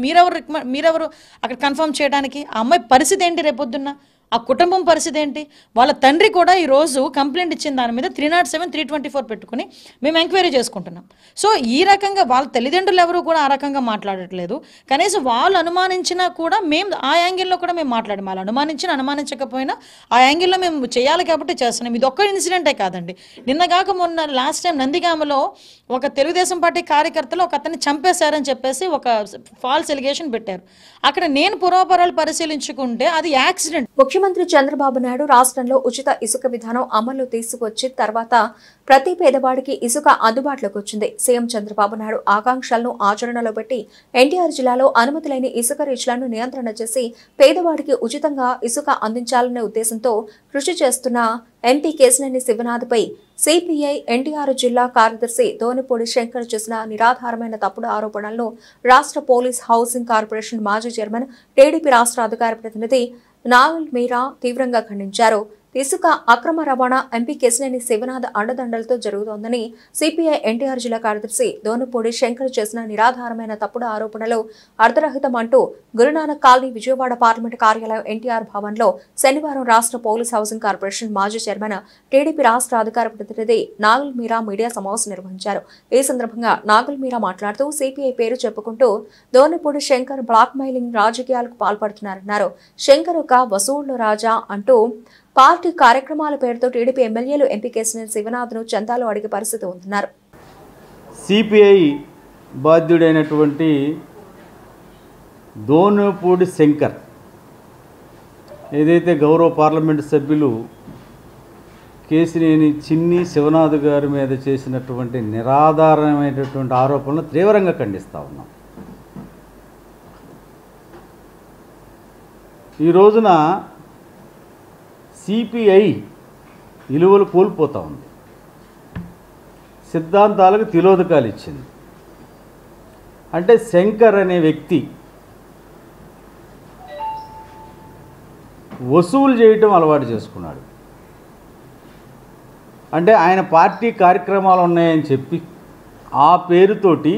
మీరెవరు అక్కడ కన్ఫర్మ్ చేయడానికి? ఆ అమ్మాయి పరిస్థితి ఏంటి రేపొద్దున్న? ఆ కుటుంబం పరిస్థితి ఏంటి? వాళ్ళ తండ్రి కూడా ఈరోజు కంప్లైంట్ ఇచ్చిన దాని మీద 307, 324 పెట్టుకుని మేము ఎంక్వైరీ చేసుకుంటున్నాం. సో ఈ రకంగా వాళ్ళ తల్లిదండ్రులు ఎవరు కూడా ఆ రకంగా మాట్లాడట్లేదు. కనీసం వాళ్ళు అనుమానించినా కూడా మేము ఆ యాంగిల్లో కూడా మేము మాట్లాడాం. వాళ్ళు అనుమానించకపోయినా ఆ యాంగిల్లో మేము చేయాలి కాబట్టి చేస్తున్నాం. ఇది ఒక్క ఇన్సిడెంటే కాదండి. నిన్నగాక మొన్న లాస్ట్ టైం నందిగామలో ఒక తెలుగుదేశం పార్టీ కార్యకర్తలు ఒక అతన్ని చంపేశారని చెప్పేసి ఒక ఫాల్స్ ఎలిగేషన్ పెట్టారు. అక్కడ నేను పురాపరాలు పరిశీలించుకుంటే అది యాక్సిడెంట్. ముఖ్యమంత్రి చంద్రబాబు నాయుడు రాష్ట్రంలో ఉచిత ఇసుక విధానం అమలు తీసుకొచ్చి తర్వాత ప్రతి పేదవాడికి ఇసుక అందుబాటులోకి వచ్చింది. సీఎం చంద్రబాబు నాయుడు ఆకాంక్షలను ఆచరణలో పెట్టి ఎన్టీఆర్ జిల్లాలో అనుమతి లేని ఇసుక రీచ్లను నియంత్రణ చేసి పేదవాడికి ఉచితంగా ఇసుక అందించాలనే ఉద్దేశంతో కృషి చేస్తున్న ఎంపీ కేశినేని శివనాథ్పై సిపిఐ ఎన్టీఆర్ జిల్లా కార్యదర్శి దోనిపూడి శంకర్ చేసిన నిరాధారమైన తప్పుడు ఆరోపణలను రాష్ట్ర పోలీస్ హౌసింగ్ కార్పొరేషన్ మాజీ చైర్మన్, టీడీపీ రాష్ట్ర అధికార ప్రతినిధి నాగుల్ మీరా తీవ్రంగా ఖండించారు. ఇసుక అక్రమ రవాణా ఎంపీ కేశినేని శివనాథ్ అండదండలతో జరుగుతోందని సిపిఐ ఎన్టీఆర్ జిల్లా కార్యదర్శి దోనిపూడి శంకర్ చేసిన నిరాధారమైన తప్పుడు ఆరోపణలు అర్ధరహితమంటూ గురునానక్ కాలనీ విజయవాడ పార్లమెంటు కార్యాలయం ఎన్టీఆర్ భవన్లో శనివారం రాష్ట్ర పోలీస్ హౌసింగ్ కార్పొరేషన్ మాజీ చైర్మన్, టీడీపీ రాష్ట్ర అధికార ప్రతినిధి నాగుల్ మీరా మీడియా సమావేశం నిర్వహించారు. ఈ సందర్భంగా నాగుల్ మీరా మాట్లాడుతూ సిపిఐ పేరు చెప్పుకుంటూ దోనిపూడి శంకర్ బ్లాక్ మెయిలింగ్ రాజకీయాలకు పాల్పడుతున్నారన్నారు. శంకర్ ఒక వసూళ్ల రాజా అంటూ పార్టీ కార్యక్రమాల పేరుతో టీడీపీ ఎమ్మెల్యేలు ఎంపీ కేశినేని శివనాథ్ను చందాలు అడిగే పరిస్థితి ఉందన్నారు. సిపిఐ బాధ్యుడైనటువంటి దోనిపూడి శంకర్ ఏదైతే గౌరవ పార్లమెంటు సభ్యులు కేశినేని చిన్ని శివనాథ్ గారి మీద చేసినటువంటి నిరాధారమైనటువంటి ఆరోపణలు తీవ్రంగా ఖండిస్తూ ఉన్నాం. ఈ రోజున సిపిఐ విలువలు కోల్పోతూ ఉంది, సిద్ధాంతాలకు తిలోదకాలు ఇచ్చింది. అంటే శంకర్ అనే వ్యక్తి వసూలు చేయటం అలవాటు చేసుకున్నాడు. అంటే ఆయన పార్టీ కార్యక్రమాలు ఉన్నాయని చెప్పి ఆ పేరుతోటి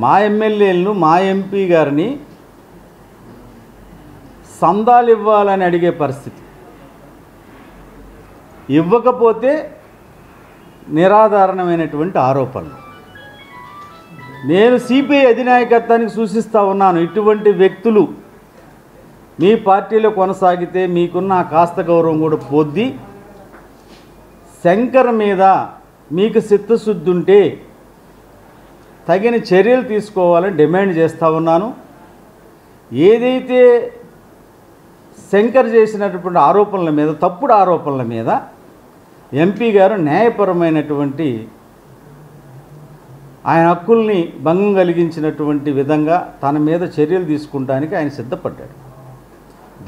మా ఎమ్మెల్యేలను, మా ఎంపీ గారిని సందాలు ఇవ్వాలని అడిగే పరిస్థితి, ఇవ్వకపోతే నిరాధారణమైనటువంటి ఆరోపణలు. నేను సిపిఐ అధినాయకత్వానికి సూచిస్తూ ఉన్నాను, ఇటువంటి వ్యక్తులు మీ పార్టీలో కొనసాగితే మీకున్న కాస్త గౌరవం కూడా పొద్ది. శంకర్ మీద మీకు చిత్తశుద్ధి ఉంటే తగిన చర్యలు తీసుకోవాలని డిమాండ్ చేస్తూ ఉన్నాను. ఏదైతే శంకర్ చేసినటువంటి ఆరోపణల మీద, తప్పుడు ఆరోపణల మీద ఎంపీ గారు న్యాయపరమైనటువంటి ఆయన హక్కుల్ని భంగం కలిగించినటువంటి విధంగా తన మీద చర్యలు తీసుకుంటానికి ఆయన సిద్ధపడ్డాడు.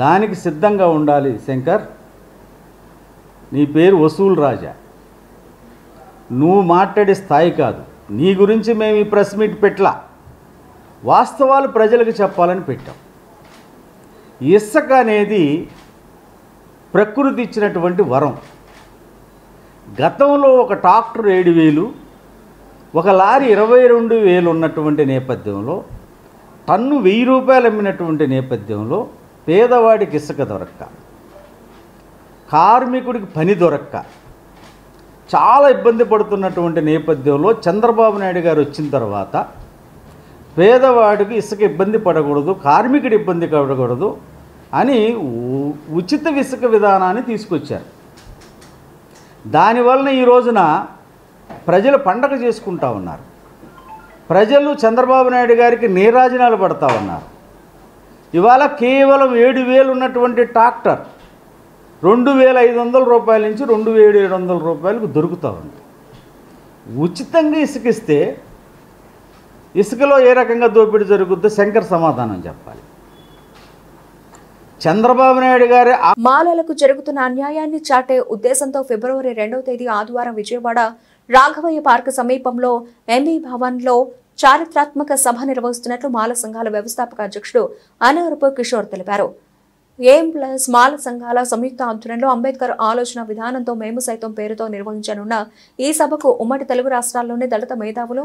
దానికి సిద్ధంగా ఉండాలి శంకర్. నీ పేరు వసూలు రాజా, నువ్వు మాట్లాడే స్థాయి కాదు. నీ గురించి మేము ఈ ప్రెస్ మీట్ పెట్టలా, వాస్తవాలు ప్రజలకు చెప్పాలని పెట్టాం. ఇసుక అనేది ప్రకృతి ఇచ్చినటువంటి వరం. గతంలో ఒక ట్రాక్టర్ 7,000, ఒక లారీ 22,000 ఉన్నటువంటి నేపథ్యంలో, టన్ను 1,000 రూపాయలు అమ్మినటువంటి నేపథ్యంలో పేదవాడికి ఇసుక దొరక్క, కార్మికుడికి పని దొరక్క చాలా ఇబ్బంది పడుతున్నటువంటి నేపథ్యంలో చంద్రబాబు నాయుడు గారు వచ్చిన తర్వాత పేదవాడికి ఇసుక ఇబ్బంది పడకూడదు, కార్మికుడి ఇబ్బంది పడకూడదు అని ఉచిత ఇసుక విధానాన్ని తీసుకొచ్చారు. దానివలన ఈ రోజున ప్రజలు పండగ చేసుకుంటా ఉన్నారు. ప్రజలు చంద్రబాబు నాయుడు గారికి నీరాజనాలు పడతా ఉన్నారు. ఇవాళ కేవలం 7,000 ఉన్నటువంటి ట్రాక్టర్ 2,500 రూపాయల నుంచి 2,700 రూపాయలకు దొరుకుతూ ఉంది. ఉచితంగా ఇసుకిస్తే ఇసుకలో ఏ రకంగా దోపిడీ జరుగుద్దో శంకర్ సమాధానం చెప్పాలి. చంద్రబాబు నాయుడు గారి మాలలకు జరుగుతున్న అన్యాయాన్ని చాటే ఉద్దేశంతో ఫిబ్రవరి 2వ తేదీ ఆదివారం విజయవాడ రాఘవయ్య పార్క్ సమీపంలో ఎంఈ భవన్లో చారిత్రాత్మక సభ నిర్వహిస్తున్నట్లు మాల సంఘాల వ్యవస్థాపక అధ్యక్షుడు అనవరపు కిషోర్ తెలిపారు. AM+ మాల సంఘాల సంయుక్త ఆధ్వర్యంలో అంబేద్కర్ ఆలోచన విధానంతో మేము సైతం పేరుతో నిర్వహించనున్న ఈ సభకు ఉమ్మడి తెలుగు రాష్ట్రాల్లోని దళిత మేధావులు,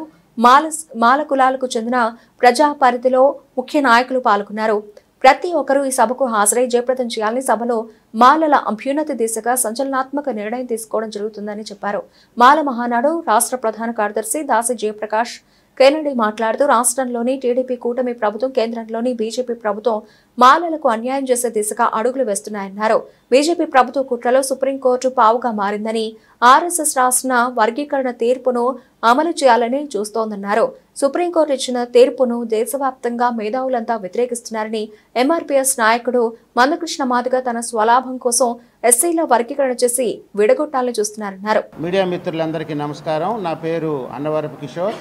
మాల కులాలకు చెందిన ప్రజా పరిధిలో ముఖ్య నాయకులు పాల్గొన్నారు. ప్రతి ఒక్కరూ ఈ సభకు హాజరై జయప్రదం చేయాలని, సభలో మాలల అభ్యున్నతి దిశగా సంచలనాత్మక నిర్ణయం తీసుకోవడం జరుగుతుందని చెప్పారు. మాల మహానాడు రాష్ట్ర ప్రధాన కార్యదర్శి దాసి జయప్రకాష్ కెనడి మాట్లాడుతూ రాష్ట్రంలోని టీడీపీ కూటమి ప్రభుత్వం, కేంద్రంలోని బీజేపీ ప్రభుత్వం మాలలకు అన్యాయం చేసే దిశగా అడుగులు వేస్తున్నాయన్నారు. బీజేపీ ప్రభుత్వ కుట్రలో సుప్రీంకోర్టు పావుగా మారిందని, ఆర్ఎస్ఎస్ రాసిన వర్గీకరణ తీర్పును అమలు చేయాలని చూస్తోందన్నారు. సుప్రీంకోర్టు ఇచ్చిన తీర్పును దేశవ్యాప్తంగా మేధావులంతా వ్యతిరేకిస్తున్నారని, ఎంఆర్పీఎస్ నాయకుడు మందకృష్ణ మాదిగ తన స్వలాభం కోసం ఎస్సీల వర్గీకరణ చేసి విడగొట్టాలని చూస్తున్నారన్నారు. మీడియా మిత్రులందరికీ నమస్కారం. నా పేరు అన్నవరపు కిషోర్,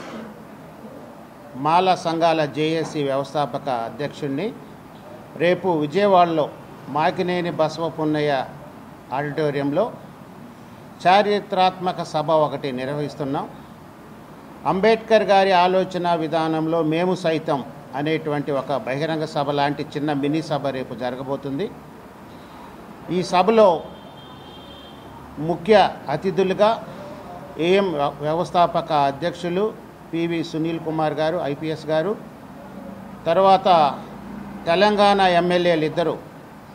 మాల సంఘాల జేఏసీ వ్యవస్థాపక అధ్యక్షుడిని. రేపు విజయవాడలో మాకినేని బసవపున్నయ్య ఆడిటోరియంలో చారిత్రాత్మక సభ ఒకటి నిర్వహిస్తున్నాం. అంబేద్కర్ గారి ఆలోచన విధానంలో మేము సైతం అనేటువంటి ఒక బహిరంగ సభ లాంటి చిన్న మినీ సభ రేపు జరగబోతుంది. ఈ సభలో ముఖ్య అతిథులుగా AM వ్యవస్థాపక అధ్యక్షులు పివి సునీల్ కుమార్ గారు, IPS గారు, తర్వాత తెలంగాణ ఎమ్మెల్యేలు ఇద్దరు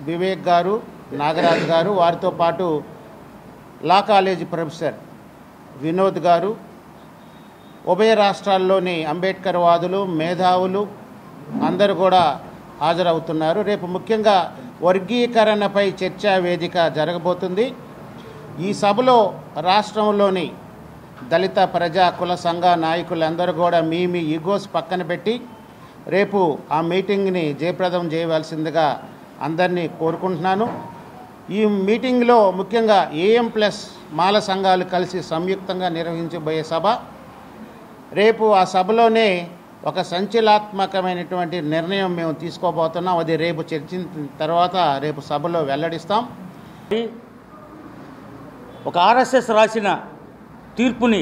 వివేక్ గారు, నాగరాజ్ గారు, వారితో పాటు లా కాలేజీ ప్రొఫెసర్ వినోద్ గారు, ఉభయ రాష్ట్రాల్లోని అంబేద్కర్ వాదులు, మేధావులు అందరూ కూడా హాజరవుతున్నారు. రేపు ముఖ్యంగా వర్గీకరణపై చర్చా వేదిక జరగబోతుంది. ఈ సభలో రాష్ట్రంలోని దళిత ప్రజా కుల సంఘ నాయకులందరూ కూడా మీ ఈగోస్ పక్కన పెట్టి రేపు ఆ మీటింగ్ని జయప్రదం చేయవలసిందిగా అందరినీ కోరుకుంటున్నాను. ఈ మీటింగ్లో ముఖ్యంగా AM+ మాల సంఘాలు కలిసి సంయుక్తంగా నిర్వహించబోయే సభ. రేపు ఆ సభలోనే ఒక సంచలనాత్మకమైనటువంటి నిర్ణయం మేము తీసుకోబోతున్నాం. అది రేపు చర్చించిన తర్వాత రేపు సభలో వెల్లడిస్తాం. ఒక RSS రాసిన తీర్పుని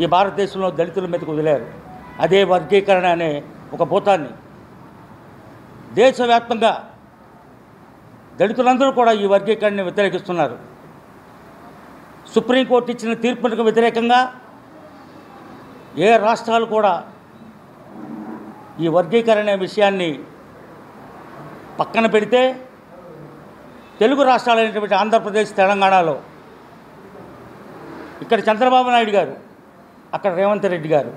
ఈ భారతదేశంలో దళితుల మీదకు వదిలారు. అదే వర్గీకరణ అనే ఒక భూతాన్ని దేశవ్యాప్తంగా దళితులందరూ కూడా ఈ వర్గీకరణని వ్యతిరేకిస్తున్నారు. సుప్రీంకోర్టు ఇచ్చిన తీర్పునకు వ్యతిరేకంగా ఏ రాష్ట్రాలు కూడా ఈ వర్గీకరణ విషయాన్ని పక్కన పెడితే తెలుగు రాష్ట్రాలైనటువంటి ఆంధ్రప్రదేశ్, తెలంగాణలో ఇక్కడ చంద్రబాబు నాయుడు గారు, అక్కడ రేవంత్ రెడ్డి గారు,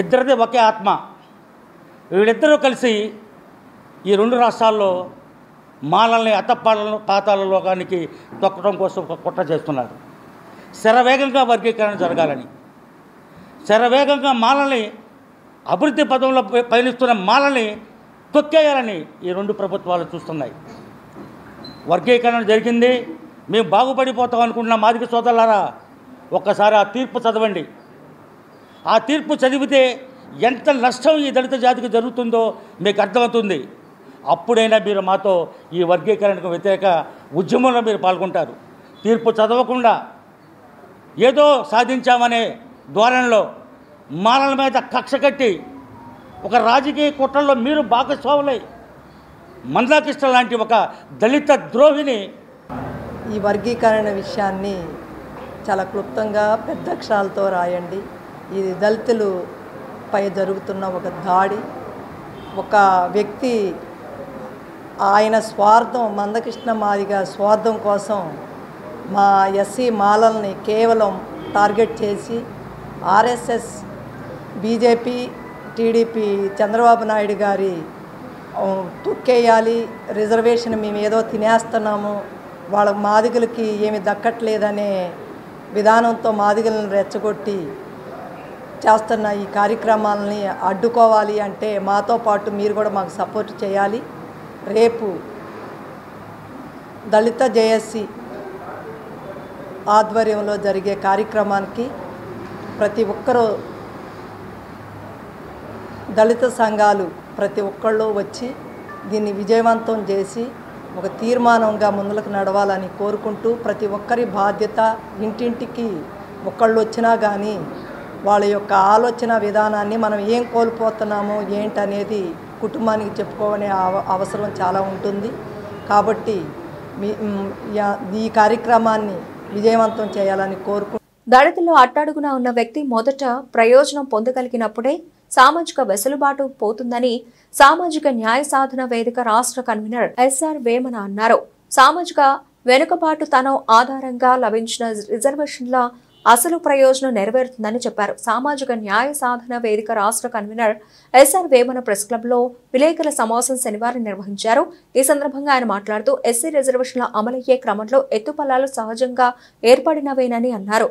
ఇద్దరిదే ఒకే ఆత్మ. వీళ్ళిద్దరూ కలిసి ఈ రెండు రాష్ట్రాల్లో మాలల్ని పాతాళలోకానికి తొక్కడం కోసం ఒక కుట్ర చేస్తున్నారు. శరవేగంగా వర్గీకరణ జరగాలని, శరవేగంగా మాలల్ని అభివృద్ధి పదంలో పయనిస్తున్న మాలని తొక్కేయాలని ఈ రెండు ప్రభుత్వాలు చూస్తున్నాయి. వర్గీకరణ జరిగింది, మేము బాగుపడిపోతాం అనుకుంటున్న మాదిగ సోదరులారా, ఒక్కసారి ఆ తీర్పు చదవండి. ఆ తీర్పు చదివితే ఎంత నష్టం ఈ దళిత జాతికి జరుగుతుందో మీకు అర్థమవుతుంది. అప్పుడైనా మీరు మాతో ఈ వర్గీకరణకు వ్యతిరేక ఉద్యమంలో మీరు పాల్గొంటారు. తీర్పు చదవకుండా ఏదో సాధించామనే ధోరణిలో మాలల మీద కక్ష కట్టి ఒక రాజకీయ కుట్రల్లో మీరు భాగస్వాములై మందాకృష్ణ లాంటి ఒక దళిత ద్రోహిని. ఈ వర్గీకరణ విషయాన్ని చాలా క్లుప్తంగా పెద్ద అక్షరాలతో రాయండి. ఇది దళితులపై జరుగుతున్న ఒక దాడి. ఒక వ్యక్తి ఆయన స్వార్థం, మందకృష్ణ మాదిగ స్వార్థం కోసం మా ఎస్సీ మాలల్ని కేవలం టార్గెట్ చేసి RSS, BJP, TDP, Chandrababu Naidu గారి తొక్కేయాలి, రిజర్వేషన్ మేము ఏదో తినేస్తున్నాము, వాళ్ళ మాదిగలకి ఏమి దక్కట్లేదనే విధానంతో మాదిగలను రెచ్చగొట్టి చేస్తున్న ఈ కార్యక్రమాలని అడ్డుకోవాలి అంటే మాతో పాటు మీరు కూడా మాకు సపోర్ట్ చేయాలి. రేపు దళిత జేఏసీ ఆధ్వర్యంలో జరిగే కార్యక్రమానికి ప్రతి ఒక్కరూ, దళిత సంఘాలు ప్రతి ఒక్కళ్ళు వచ్చి దీన్ని విజయవంతం చేసి ఒక తీర్మానంగా ముందుకు నడవాలని కోరుకుంటూ, ప్రతి ఒక్కరి బాధ్యత ఇంటింటికి ఒక్కళ్ళు వచ్చినా కానీ వాళ్ళ యొక్క ఆలోచన విధానాన్ని మనం ఏం కోల్పోతున్నామో ఏంటనేది కుటుంబానికి చెప్పుకోవనే అవసరం చాలా ఉంటుంది. కాబట్టి ఈ కార్యక్రమాన్ని విజయవంతం చేయాలని కోరుకుంటూ, దళితుల్లో అట్టడుగున ఉన్న వ్యక్తి మొదట ప్రయోజనం పొందగలిగినప్పుడే సామాజిక వెసులుబాటు పోతుందని సామాజిక న్యాయ సాధన వేదిక రాష్ట్ర కన్వీనర్ ఎస్ఆర్ వేమన అన్నారు. సామాజిక వెనుకబాటుతనం ఆధారంగా లభించిన రిజర్వేషన్ల అసలు ప్రయోజనం నెరవేరుతుందని చెప్పారు. సామాజిక న్యాయ సాధన వేదిక రాష్ట్ర convener SR Vemana press club లో విలేకరుల సమావేశం శనివారం నిర్వహించారు. ఈ సందర్భంగా ఆయన మాట్లాడుతూ ఎస్సీ రిజర్వేషన్ల అమలయ్యే క్రమంలో ఎత్తుపల్లాలు సహజంగా ఏర్పడినవేనని అన్నారు.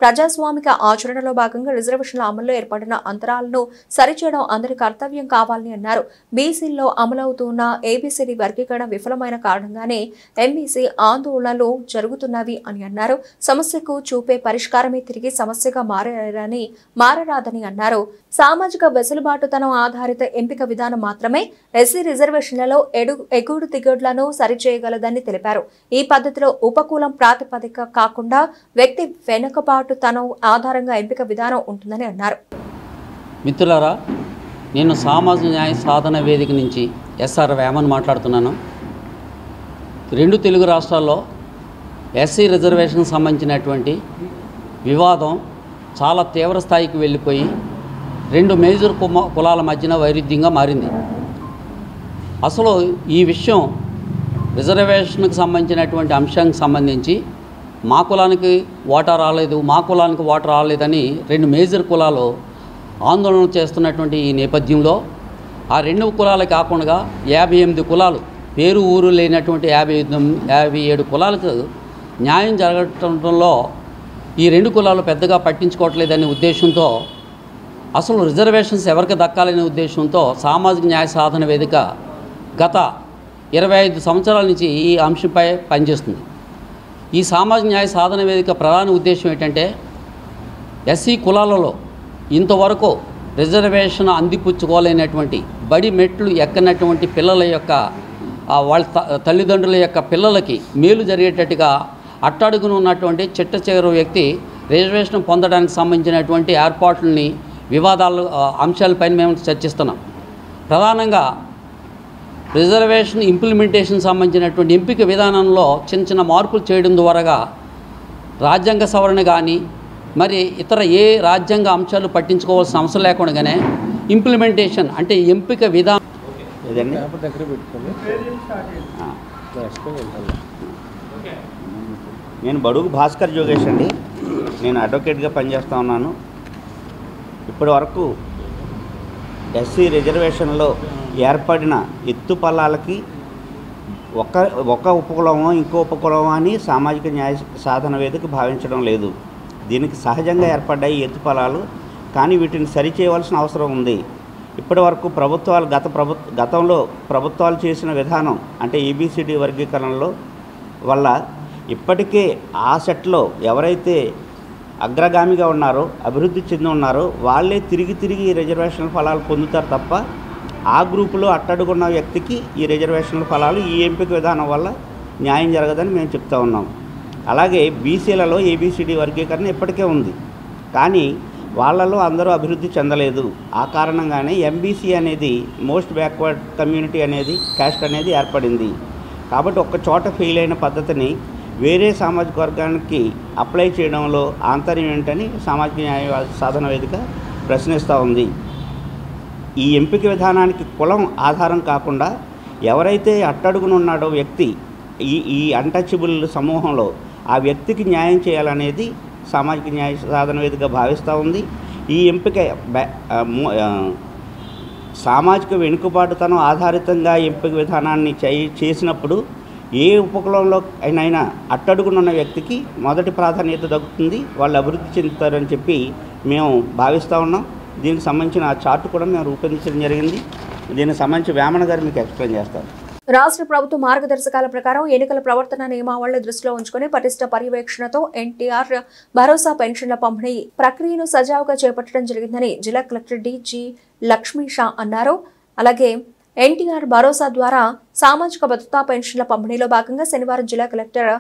ప్రజాస్వామిక ఆచరణలో భాగంగా రిజర్వేషన్ల అమల్లో ఏర్పడిన అంతరాలను సరిచేయడం అందరి కర్తవ్యం కావాలని అన్నారు. బీసీల్లో అమలవుతున్న ఏబీసీడీ వర్గీకరణ విఫలమైన కారణంగానే ఎంబీసీ ఆందోళనలు జరుగుతున్నవి అని అన్నారు. సమస్యకు చూపే పరిష్కారమే తిరిగి సమస్యగా మారరాదని అన్నారు. సామాజిక వెసులుబాటుతనం ఆధారిత ఎంపిక విధానం మాత్రమే ఎస్సీ రిజర్వేషన్లలో ఎగుడు దిగుడులను సరిచేయగలదని తెలిపారు. ఈ పద్ధతిలో ఉపకూలం ప్రాతిపదిక కాకుండా వ్యక్తి వెనుకబాటుతనం ఆధారంగా ఎంపిక విధానం ఉంటుందని అన్నారు. మిత్రులారా, నేను సామాజిక న్యాయ సాధన వేదిక నుంచి ఎస్ఆర్ వేమన్ మాట్లాడుతున్నాను. రెండు తెలుగు రాష్ట్రాల్లో ఎస్సీ రిజర్వేషన్కి సంబంధించినటువంటి వివాదం చాలా తీవ్ర స్థాయికి వెళ్ళిపోయి రెండు మేజర్ కులాల మధ్యన వైరుధ్యంగా మారింది. అసలు ఈ విషయం రిజర్వేషన్కి సంబంధించినటువంటి అంశానికి సంబంధించి మా కులానికి ఓటా రాలేదు, మా కులానికి ఓటా రాలేదని రెండు మేజర్ కులాలు ఆందోళన చేస్తున్నటువంటి ఈ నేపథ్యంలో ఆ రెండు కులాలు కాకుండా 58 కులాలు, పేరు ఊరు లేనటువంటి 57 కులాలకు న్యాయం జరగటంలో ఈ రెండు కులాలు పెద్దగా పట్టించుకోవట్లేదనే ఉద్దేశంతో, అసలు రిజర్వేషన్స్ ఎవరికి దక్కాలనే ఉద్దేశంతో సామాజిక న్యాయ సాధన వేదిక గత 25 సంవత్సరాల నుంచి ఈ అంశంపై పనిచేస్తుంది. ఈ సామాజిక న్యాయ సాధన వేదిక ప్రధాన ఉద్దేశం ఏంటంటే, ఎస్సీ కులాలలో ఇంతవరకు రిజర్వేషన్ అందిపుచ్చుకోలేనటువంటి, బడి మెట్లు ఎక్కనటువంటి పిల్లల యొక్క వాళ్ళ తల్లిదండ్రుల యొక్క పిల్లలకి మేలు జరిగేటట్టుగా అట్టడుగున ఉన్నటువంటి చిట్ట చివరి వ్యక్తి రిజర్వేషన్ పొందడానికి సంబంధించినటువంటి ఏర్పాట్లని, వివాదాలు అంశాలపైన మేము చర్చిస్తున్నాం. ప్రధానంగా రిజర్వేషన్ ఇంప్లిమెంటేషన్ సంబంధించినటువంటి ఎంపిక విధానంలో చిన్న చిన్న మార్పులు చేయడం ద్వారా రాజ్యాంగ సవరణ కానీ మరి ఇతర ఏ రాజ్యాంగ అంశాలు పట్టించుకోవాల్సిన అవసరం లేకుండానే ఇంప్లిమెంటేషన్ అంటే ఎంపిక విధానం. నేను బడుగు భాస్కర్ జోగేష్ అండి. నేను అడ్వకేట్గా పనిచేస్తూ ఉన్నాను. ఇప్పటి వరకు ఎస్సీ రిజర్వేషన్లో ఏర్పడిన ఎత్తుపల్లాలకి ఒక ఉపకులమో ఇంకో ఉపకులమో అని సామాజిక న్యాయ సాధన వేదిక భావించడం లేదు. దీనికి సహజంగా ఏర్పడ్డాయి ఎత్తుపల్లాలు, కానీ వీటిని సరిచేయవలసిన అవసరం ఉంది. ఇప్పటి వరకు ప్రభుత్వాలు గతంలో ప్రభుత్వాలు చేసిన విధానం అంటే ఏబిసిడి వర్గీకరణలో వల్ల ఇప్పటికే ఆ సెట్లో ఎవరైతే అగ్రగామిగా ఉన్నారో అభివృద్ధి చెంది ఉన్నారో వాళ్ళే తిరిగి రిజర్వేషన్ల ఫలాలు పొందుతారు తప్ప ఆ గ్రూపులో అట్టడుగున్న వ్యక్తికి ఈ రిజర్వేషన్ల ఫలాలు ఈ ఎంపిక విధానం వల్ల న్యాయం జరగదని మేము చెప్తా ఉన్నాం. అలాగే బీసీలలో ఏబిసిడి వర్గీకరణ ఇప్పటికే ఉంది, కానీ వాళ్ళలో అందరూ అభివృద్ధి చెందలేదు. ఆ కారణంగానే ఎంబీసీ అనేది మోస్ట్ బ్యాక్వర్డ్ కమ్యూనిటీ అనేది క్యాస్ట్ అనేది ఏర్పడింది. కాబట్టి ఒక్క చోట ఫెయిల్ అయిన పద్ధతిని వేరే సామాజిక వర్గానికి అప్లై చేయడంలో ఆంతర్యం ఏంటని సామాజిక న్యాయ సాధన వేదిక ప్రశ్నిస్తూ ఉంది. ఈ ఎంపిక విధానానికి కులం ఆధారం కాకుండా ఎవరైతే అట్టడుగునున్నాడో వ్యక్తి ఈ అన్టచబుల్ సమూహంలో ఆ వ్యక్తికి న్యాయం చేయాలనేది సామాజిక న్యాయ సాధన వేదిక భావిస్తూ ఉంది. ఈ ఎంపిక సామాజిక వెనుకబాటుతనం ఆధారితంగా ఎంపిక విధానాన్ని చేసినప్పుడు ఏ ఉపకులంలో అయినా అట్టడుగునున్న వ్యక్తికి మొదటి ప్రాధాన్యత దక్కుతుంది, వాళ్ళు అభివృద్ధి చెందుతారని చెప్పి మేము భావిస్తూ ఉన్నాం. దీనికి సంబంధించిన ఆ చార్ట్ కూడా మేము రూపొందించడం జరిగింది. దీనికి సంబంధించి వేమన గారు మీకు ఎక్స్ప్లెయిన్ చేస్తారు. రాష్ట్ర ప్రభుత్వ మార్గదర్శకాల ప్రకారం ఎన్నికల ప్రవర్తన నియమావళిని దృష్టిలో ఉంచుకుని పటిష్ట పర్యవేక్షణతో ఎన్టీఆర్ భరోసా పెన్షన్ల పంపిణీ ప్రక్రియను సజావుగా చేపట్టడం జరిగిందని జిల్లా కలెక్టర్ డి.జి. లక్ష్మీషా అన్నారు. అలాగే ఎన్టీఆర్ భరోసా ద్వారా సామాజిక భద్రతా పెన్షన్ల పంపిణీలో భాగంగా శనివారం జిల్లా కలెక్టర్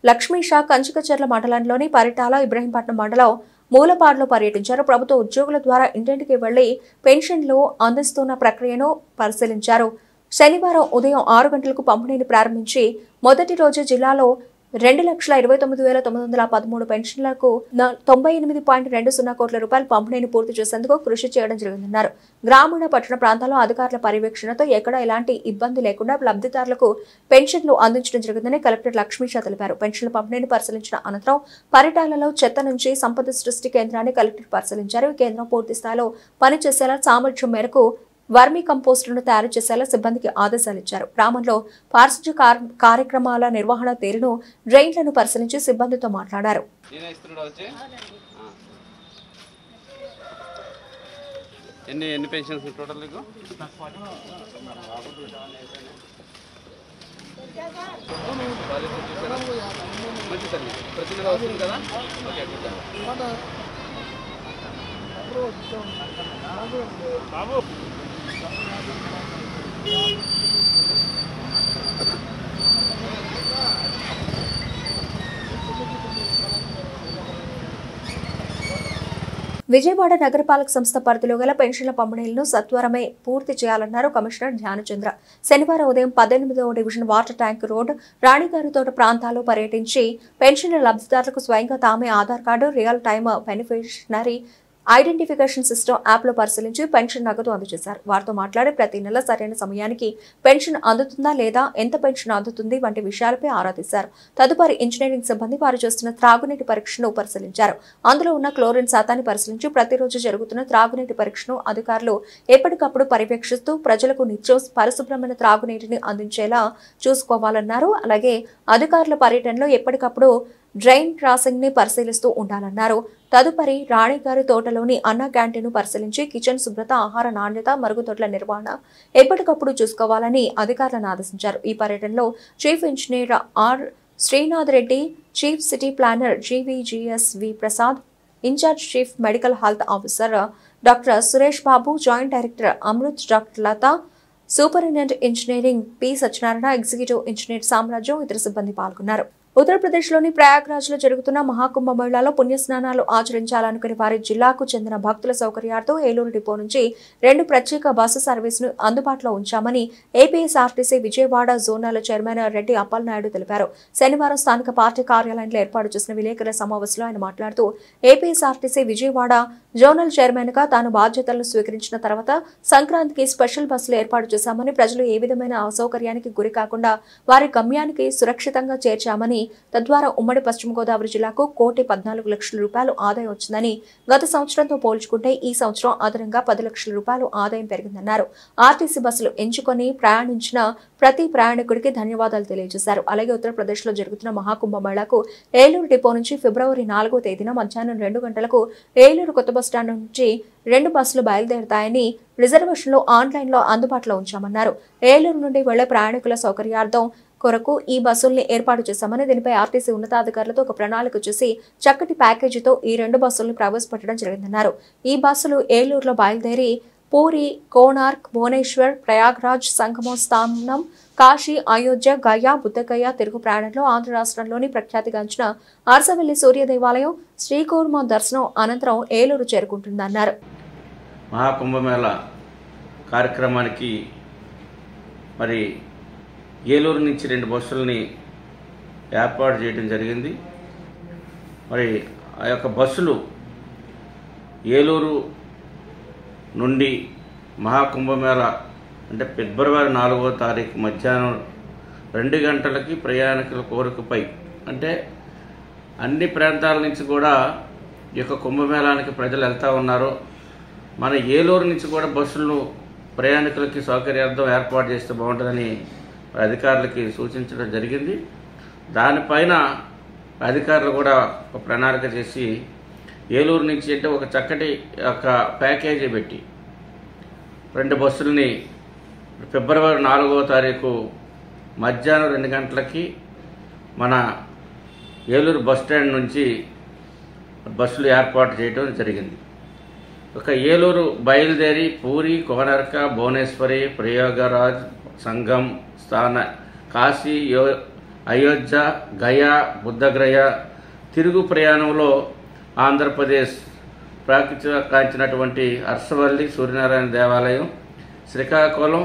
లక్ష్మీషా కంచికచర్ల మండలంలోని పరిటాల ఇబ్రహీంపట్నం మండలం మూలపాడులో పర్యటించారు. ప్రభుత్వ ఉద్యోగుల ద్వారా ఇంటింటికి వెళ్లి పెన్షన్లు అందిస్తున్న ప్రక్రియను పరిశీలించారు. శనివారం ఉదయం 6 గంటలకు పంపిణీని ప్రారంభించి మొదటి రోజు జిల్లాలో 2,29,913 పెన్షన్లకు 98.20 కోట్ల రూపాయల పంపిణీని పూర్తి చేసేందుకు కృషి చేయడం జరిగిందన్నారు. గ్రామీణ పట్టణ ప్రాంతాల్లో అధికారుల పర్యవేక్షణతో ఎక్కడా ఎలాంటి ఇబ్బంది లేకుండా లబ్ధిదారులకు పెన్షన్లు అందించడం జరిగిందని కలెక్టర్ లక్ష్మీషా తెలిపారు. పెన్షన్ల పంపిణీని పరిశీలించిన అనంతరం పరిటాలలో చెత్త నుంచి సంపద సృష్టి కేంద్రాన్ని కలెక్టర్ పరిశీలించారు. ఈ కేంద్రం పూర్తి స్థాయిలో పనిచేసేలా సామర్థ్యం మేరకు వర్మీ కంపోస్టులను తయారు చేసేలా సిబ్బందికి ఆదేశాలు ఇచ్చారు. గ్రామంలో పారిశుధ్య కార్యక్రమాల నిర్వహణ తీరును, డ్రైన్లను పరిశీలించి సిబ్బందితో మాట్లాడారు. ఎన్ని పెన్షన్స్ టోటల్ మీకు? ప్రతి నెల వస్తుంది కదా? ఓకే బాబు విజయవాడ నగరపాలక సంస్థ పరిధిలో గల పెన్షన్ల పంపిణీలను సత్వరమే పూర్తి చేయాలన్నారు కమిషనర్ ధ్యానచంద్ర. శనివారం ఉదయం 18వ డివిజన్ వాటర్ ట్యాంక్ రోడ్, రాణిగారి తోట ప్రాంతాల్లో పర్యటించి పెన్షన్ల లబ్ధిదారులకు స్వయంగా తామే Aadhaar card, real time beneficiary identification system యాప్లో పరిశీలించి పెన్షన్ నగదు అందజేశారు. వారితో మాట్లాడి ప్రతి నెల సరైన సమయానికి పెన్షన్ అందుతుందా లేదా, ఎంత పెన్షన్ అందుతుంది వంటి విషయాలపై ఆరా తీశారు. తదుపరి ఇంజనీరింగ్ సిబ్బంది వారు చేస్తున్న త్రాగునీటి పరీక్షను పరిశీలించారు. అందులో ఉన్న క్లోరిన్ శాతాన్ని పరిశీలించి ప్రతిరోజు జరుగుతున్న త్రాగునీటి పరీక్షను అధికారులు ఎప్పటికప్పుడు పర్యవేక్షిస్తూ ప్రజలకు నిత్యం పరిశుభ్రమైన త్రాగునీటిని అందించేలా చూసుకోవాలన్నారు. అలాగే అధికారుల పర్యటనలో ఎప్పటికప్పుడు డ్రైన్ క్రాసింగ్ ని పరిశీలిస్తూ ఉండాలన్నారు. తదుపరి రాణిగారి తోటలోని అన్న క్యాంటీన్ పరిశీలించి కిచెన్ శుభ్రత, ఆహార నాణ్యత, మరుగుదొడ్ల నిర్వహణ ఎప్పటికప్పుడు చూసుకోవాలని అధికారులను ఆదేశించారు. ఈ పర్యటనలో chief engineer R Srinath Reddy, chief city planner GVGSV Prasad, incharge chief medical health officer doctor Suresh Babu, joint director Amrit, doctor Latha, superintendent engineering P. Satyanarayana, executive engineer Samrajyam, ఇతర సిబ్బంది పాల్గొన్నారు. ఉత్తరప్రదేశ్లోని ప్రయాగ్రాజ్లో జరుగుతున్న మహాకుంభమేళాలో పుణ్యస్నానాలు ఆచరించాలనుకుని వారి జిల్లాకు చెందిన భక్తుల సౌకర్యార్థం ఏలూరు డిపో నుంచి 2 ప్రత్యేక బస్సు సర్వీసును అందుబాటులో ఉంచామని APSRTC Vijayawada zonal chairman Reddy Appalanaidu తెలిపారు. శనివారం స్థానిక పార్టీ కార్యాలయంలో ఏర్పాటు చేసిన విలేకరుల సమావేశంలో ఆయన మాట్లాడుతూ ఏపీఎస్ఆర్టీసీ విజయవాడ జోనల్ చైర్మన్ గా తాను బాధ్యతలను స్వీకరించిన తర్వాత సంక్రాంతికి స్పెషల్ బస్సులు ఏర్పాటు చేశామని, ప్రజలు ఏ విధమైన అసౌకర్యానికి గురి కాకుండా వారి గమ్యానికి సురక్షితంగా చేర్చామని తద్వారా ఉమ్మడి పశ్చిమ గోదావరి జిల్లాకు 1,14,00,000 రూపాయలు ఆదాయం వచ్చిందని, గత సంవత్సరంతో పోల్చుకుంటే ఈ సంవత్సరం అదనంగా 10 లక్షల రూపాయలు ఆదాయం పెరిగిందన్నారు. ఆర్టీసీ బస్సులు ఎంచుకొని ప్రయాణించిన ప్రతి ప్రయాణికుడికి ధన్యవాదాలు తెలియజేశారు. అలాగే ఉత్తరప్రదేశ్లో జరుగుతున్న మహాకుంభమేళాకు ఏలూరు డిపో నుంచి ఫిబ్రవరి 4వ తేదీన మధ్యాహ్నం 2 గంటలకు ఏలూరు కొత్త బస్టాండ్ నుంచి 2 బస్సులు బయలుదేరుతాయని, రిజర్వేషన్లు ఆన్లైన్లో అందుబాటులో ఉంచామన్నారు. ఏలూరు నుండి వెళ్లే ప్రయాణికుల సౌకర్యార్థం కొరకు ఈ బస్సుల్ని ఏర్పాటు చేశామని, దీనిపై ఆర్టీసీ ఉన్నతాధికారులతో ఒక ప్రణాళిక చేసి చక్కటి ప్యాకేజీతో ఈ 2 బస్సులను ప్రవేశపెట్టడం జరిగిందన్నారు. ఈ బస్సులు ఏలూరులో బయలుదేరి పూరి, కోనార్క్, భువనేశ్వర్, ప్రయాగ్రాజ్, సంగమం స్థానం, కాశీ, అయోధ్య, గయా, బుద్ధగయ తిరుగు ప్రయాణంలో ఆంధ్ర రాష్ట్రంలోని ప్రఖ్యాతిగాంచిన అరసవెల్లి సూర్య దేవాలయం, శ్రీకూర్మ దర్శనం అనంతరం ఏలూరు చేరుకుంటుందన్నారు. మహాకుంభమేళ కార్యక్రమానికి మరి ఏలూరు నుంచి 2 బస్సులని ఏర్పాటు చేయడం జరిగింది. మరి ఆ యొక్క బస్సులు ఏలూరు నుండి మహాకుంభమేళ అంటే ఫిబ్రవరి 4వ తారీఖు మధ్యాహ్నం 2 గంటలకి ప్రయాణికుల కోరికపై, అంటే అన్ని ప్రాంతాల నుంచి కూడా ఈ యొక్క కుంభమేళానికి ప్రజలు వెళ్తూ ఉన్నారు. మన ఏలూరు నుంచి కూడా బస్సులను ప్రయాణికులకి సౌకర్యార్థం ఏర్పాటు చేస్తే బాగుంటుందని అధికారులకి సూచించడం జరిగింది. దానిపైన అధికారులు కూడా ఒక ప్రణాళిక చేసి ఏలూరు నుంచి అంటే ఒక చక్కటి ఒక ప్యాకేజీ పెట్టి 2 బస్సుల్ని ఫిబ్రవరి 4వ తారీఖు మధ్యాహ్నం 2 గంటలకి మన ఏలూరు బస్టాండ్ నుంచి బస్సులు ఏర్పాటు చేయడం జరిగింది. ఒక ఏలూరు బయలుదేరి పూరి, కోనర్క, భువనేశ్వరి, ప్రయాగరాజ్, సంగం స్థాన, కాశీ, అయోధ్య, గయా, బుద్ధగయ తిరుగు ప్రయాణంలో ఆంధ్రప్రదేశ్ కాంచినటువంటి అరసవల్లి సూర్యనారాయణ దేవాలయం, శ్రీకాకుళం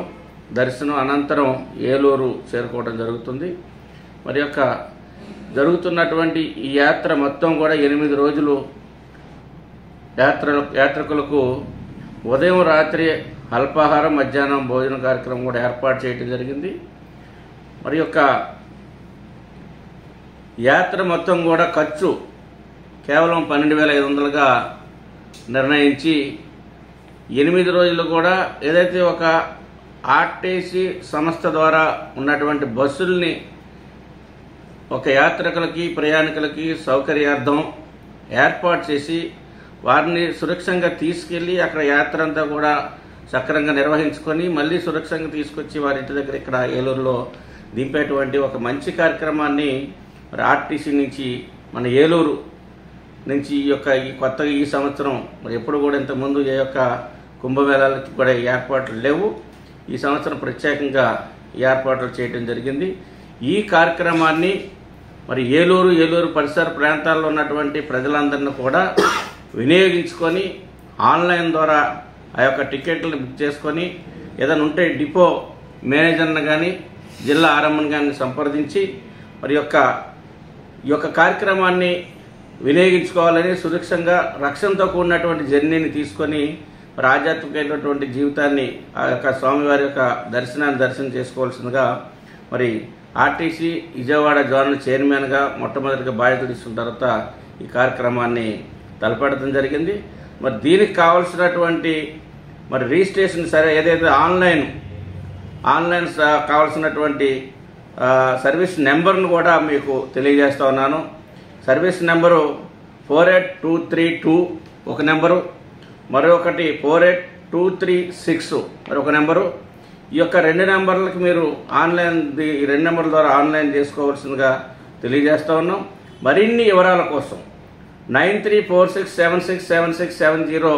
దర్శనం అనంతరం ఏలూరు చేరుకోవడం జరుగుతుంది. మరి యొక్క జరుగుతున్నటువంటి ఈ యాత్ర మొత్తం కూడా 8 రోజులు యాత్రికులకు ఉదయం రాత్రి అల్పాహారం, మధ్యాహ్నం భోజన కార్యక్రమం కూడా ఏర్పాటు చేయడం జరిగింది. మరి యొక్క యాత్ర మొత్తం కూడా ఖర్చు కేవలం 12,500గా నిర్ణయించి 8 రోజులు కూడా ఏదైతే ఒక ఆర్టీసీ సంస్థ ద్వారా ఉన్నటువంటి బస్సుల్ని ఒక యాత్రికులకి ప్రయాణికులకి సౌకర్యార్థం ఏర్పాటు చేసి వారిని సురక్షంగా తీసుకెళ్ళి అక్కడ యాత్ర అంతా కూడా సక్రమంగా నిర్వహించుకొని మళ్ళీ సురక్షంగా తీసుకొచ్చి వారి ఇంటి దగ్గర ఇక్కడ ఏలూరులో దింపేటువంటి ఒక మంచి కార్యక్రమాన్ని మరి ఆర్టీసీ నుంచి మన ఏలూరు నుంచి ఈ కొత్తగా ఈ సంవత్సరం మరి ఎప్పుడు కూడా ఇంతకుముందు ఏ యొక్క కుంభమేళాలకి కూడా ఏర్పాట్లు లేవు. ఈ సంవత్సరం ప్రత్యేకంగా ఏర్పాట్లు చేయడం జరిగింది. ఈ కార్యక్రమాన్ని మరి ఏలూరు పరిసర ప్రాంతాల్లో ఉన్నటువంటి ప్రజలందరినీ కూడా వినియోగించుకొని ఆన్లైన్ ద్వారా ఆ యొక్క టికెట్లను బుక్ చేసుకొని ఏదైనా ఉంటే డిపో మేనేజర్ని కానీ జిల్లా ఆర్ఎంని కానీ సంప్రదించి మరి ఈ యొక్క కార్యక్రమాన్ని వినియోగించుకోవాలని సురక్షంగా రక్షణతో కూడినటువంటి జర్నీని తీసుకొని మరి ఆధ్యాత్మికమైనటువంటి జీవితాన్ని ఆ యొక్క స్వామివారి యొక్క దర్శనం చేసుకోవాల్సిందిగా మరి ఆర్టీసీ విజయవాడ జోనల్ చైర్మన్గా మొట్టమొదటిగా బాధ్యత తీసుకున్న తర్వాత ఈ కార్యక్రమాన్ని తలపెట్టడం జరిగింది. మరి దీనికి కావాల్సినటువంటి మరి రిజిస్ట్రేషన్ సరే ఏదైతే ఆన్లైన్ కావాల్సినటువంటి సర్వీస్ నెంబర్ను కూడా మీకు తెలియజేస్తా ఉన్నాను. సర్వీస్ నెంబరు 48232 ఒక నెంబరు, మరొకటి 48236 మరొక నెంబరు. ఈ యొక్క 2 నెంబర్లకు మీరు ఈ 2 నెంబర్ల ద్వారా ఆన్లైన్ చేసుకోవాల్సిందిగా తెలియజేస్తా ఉన్నాం. మరిన్ని వివరాల కోసం 9346767670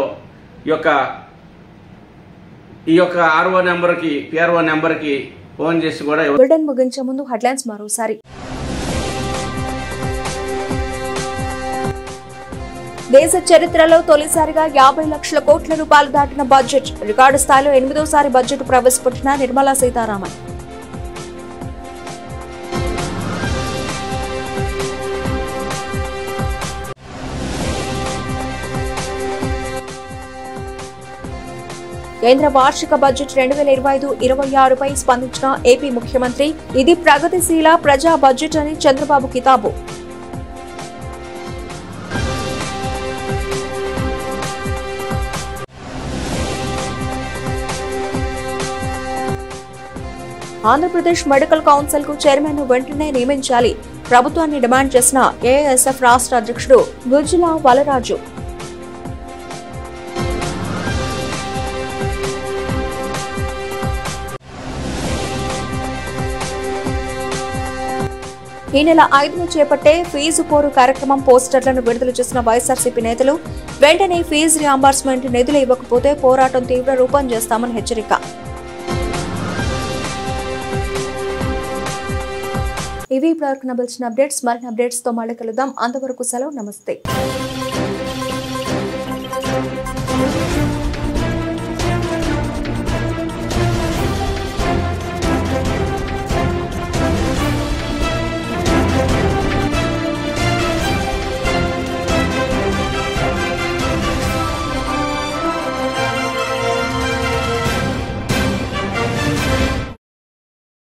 ఈ యొక్క ఆర్ఓ నెంబర్కి పిఆర్ఓ నెంబర్కి ఫోన్ చేసి కూడా బులెటిన్ ముగించే ముందు హెడ్లైన్స్ మరోసారి. దేశ చరిత్రలో తొలిసారిగా 50 లక్షల కోట్ల రూపాయలు దాటిన బడ్జెట్. రికార్డు స్థాయిలో 8వ బడ్జెట్ ప్రవేశపెట్టిన నిర్మలా సీతారామన్. కేంద్ర వార్షిక బడ్జెట్ 2025-26పై స్పందించిన ఏపీ ముఖ్యమంత్రి, ఇది ప్రగతిశీల ప్రజా బడ్జెట్ అని చంద్రబాబు కితాబు. ఆంధ్రప్రదేశ్ మెడికల్ కౌన్సిల్ కు చైర్మన్ ను వెంటనే నియమించాలి, ప్రభుత్వాన్ని డిమాండ్ చేసిన ఏఐఎస్ఎఫ్ రాష్ట్ర అధ్యక్షుడు గుజ్జుల వలరాజు. ఈ నెల 5న చేపట్టే ఫీజు పోరు కార్యక్రమం పోస్టర్లను విడుదల చేసిన వైఎస్ఆర్సీపీ నేతలు, వెంటనే ఫీజు రియంబర్స్మెంట్ నిధులు ఇవ్వకపోతే పోరాటం తీవ్ర రూపం చేస్తామని హెచ్చరిక. ఇవి ఇప్పటివరకు నబిల్చిన అప్డేట్స్. మరిన్ని అప్డేట్స్ తో మళ్ళీ కలుద్దాం. అంతవరకు సెలవు. నమస్తే.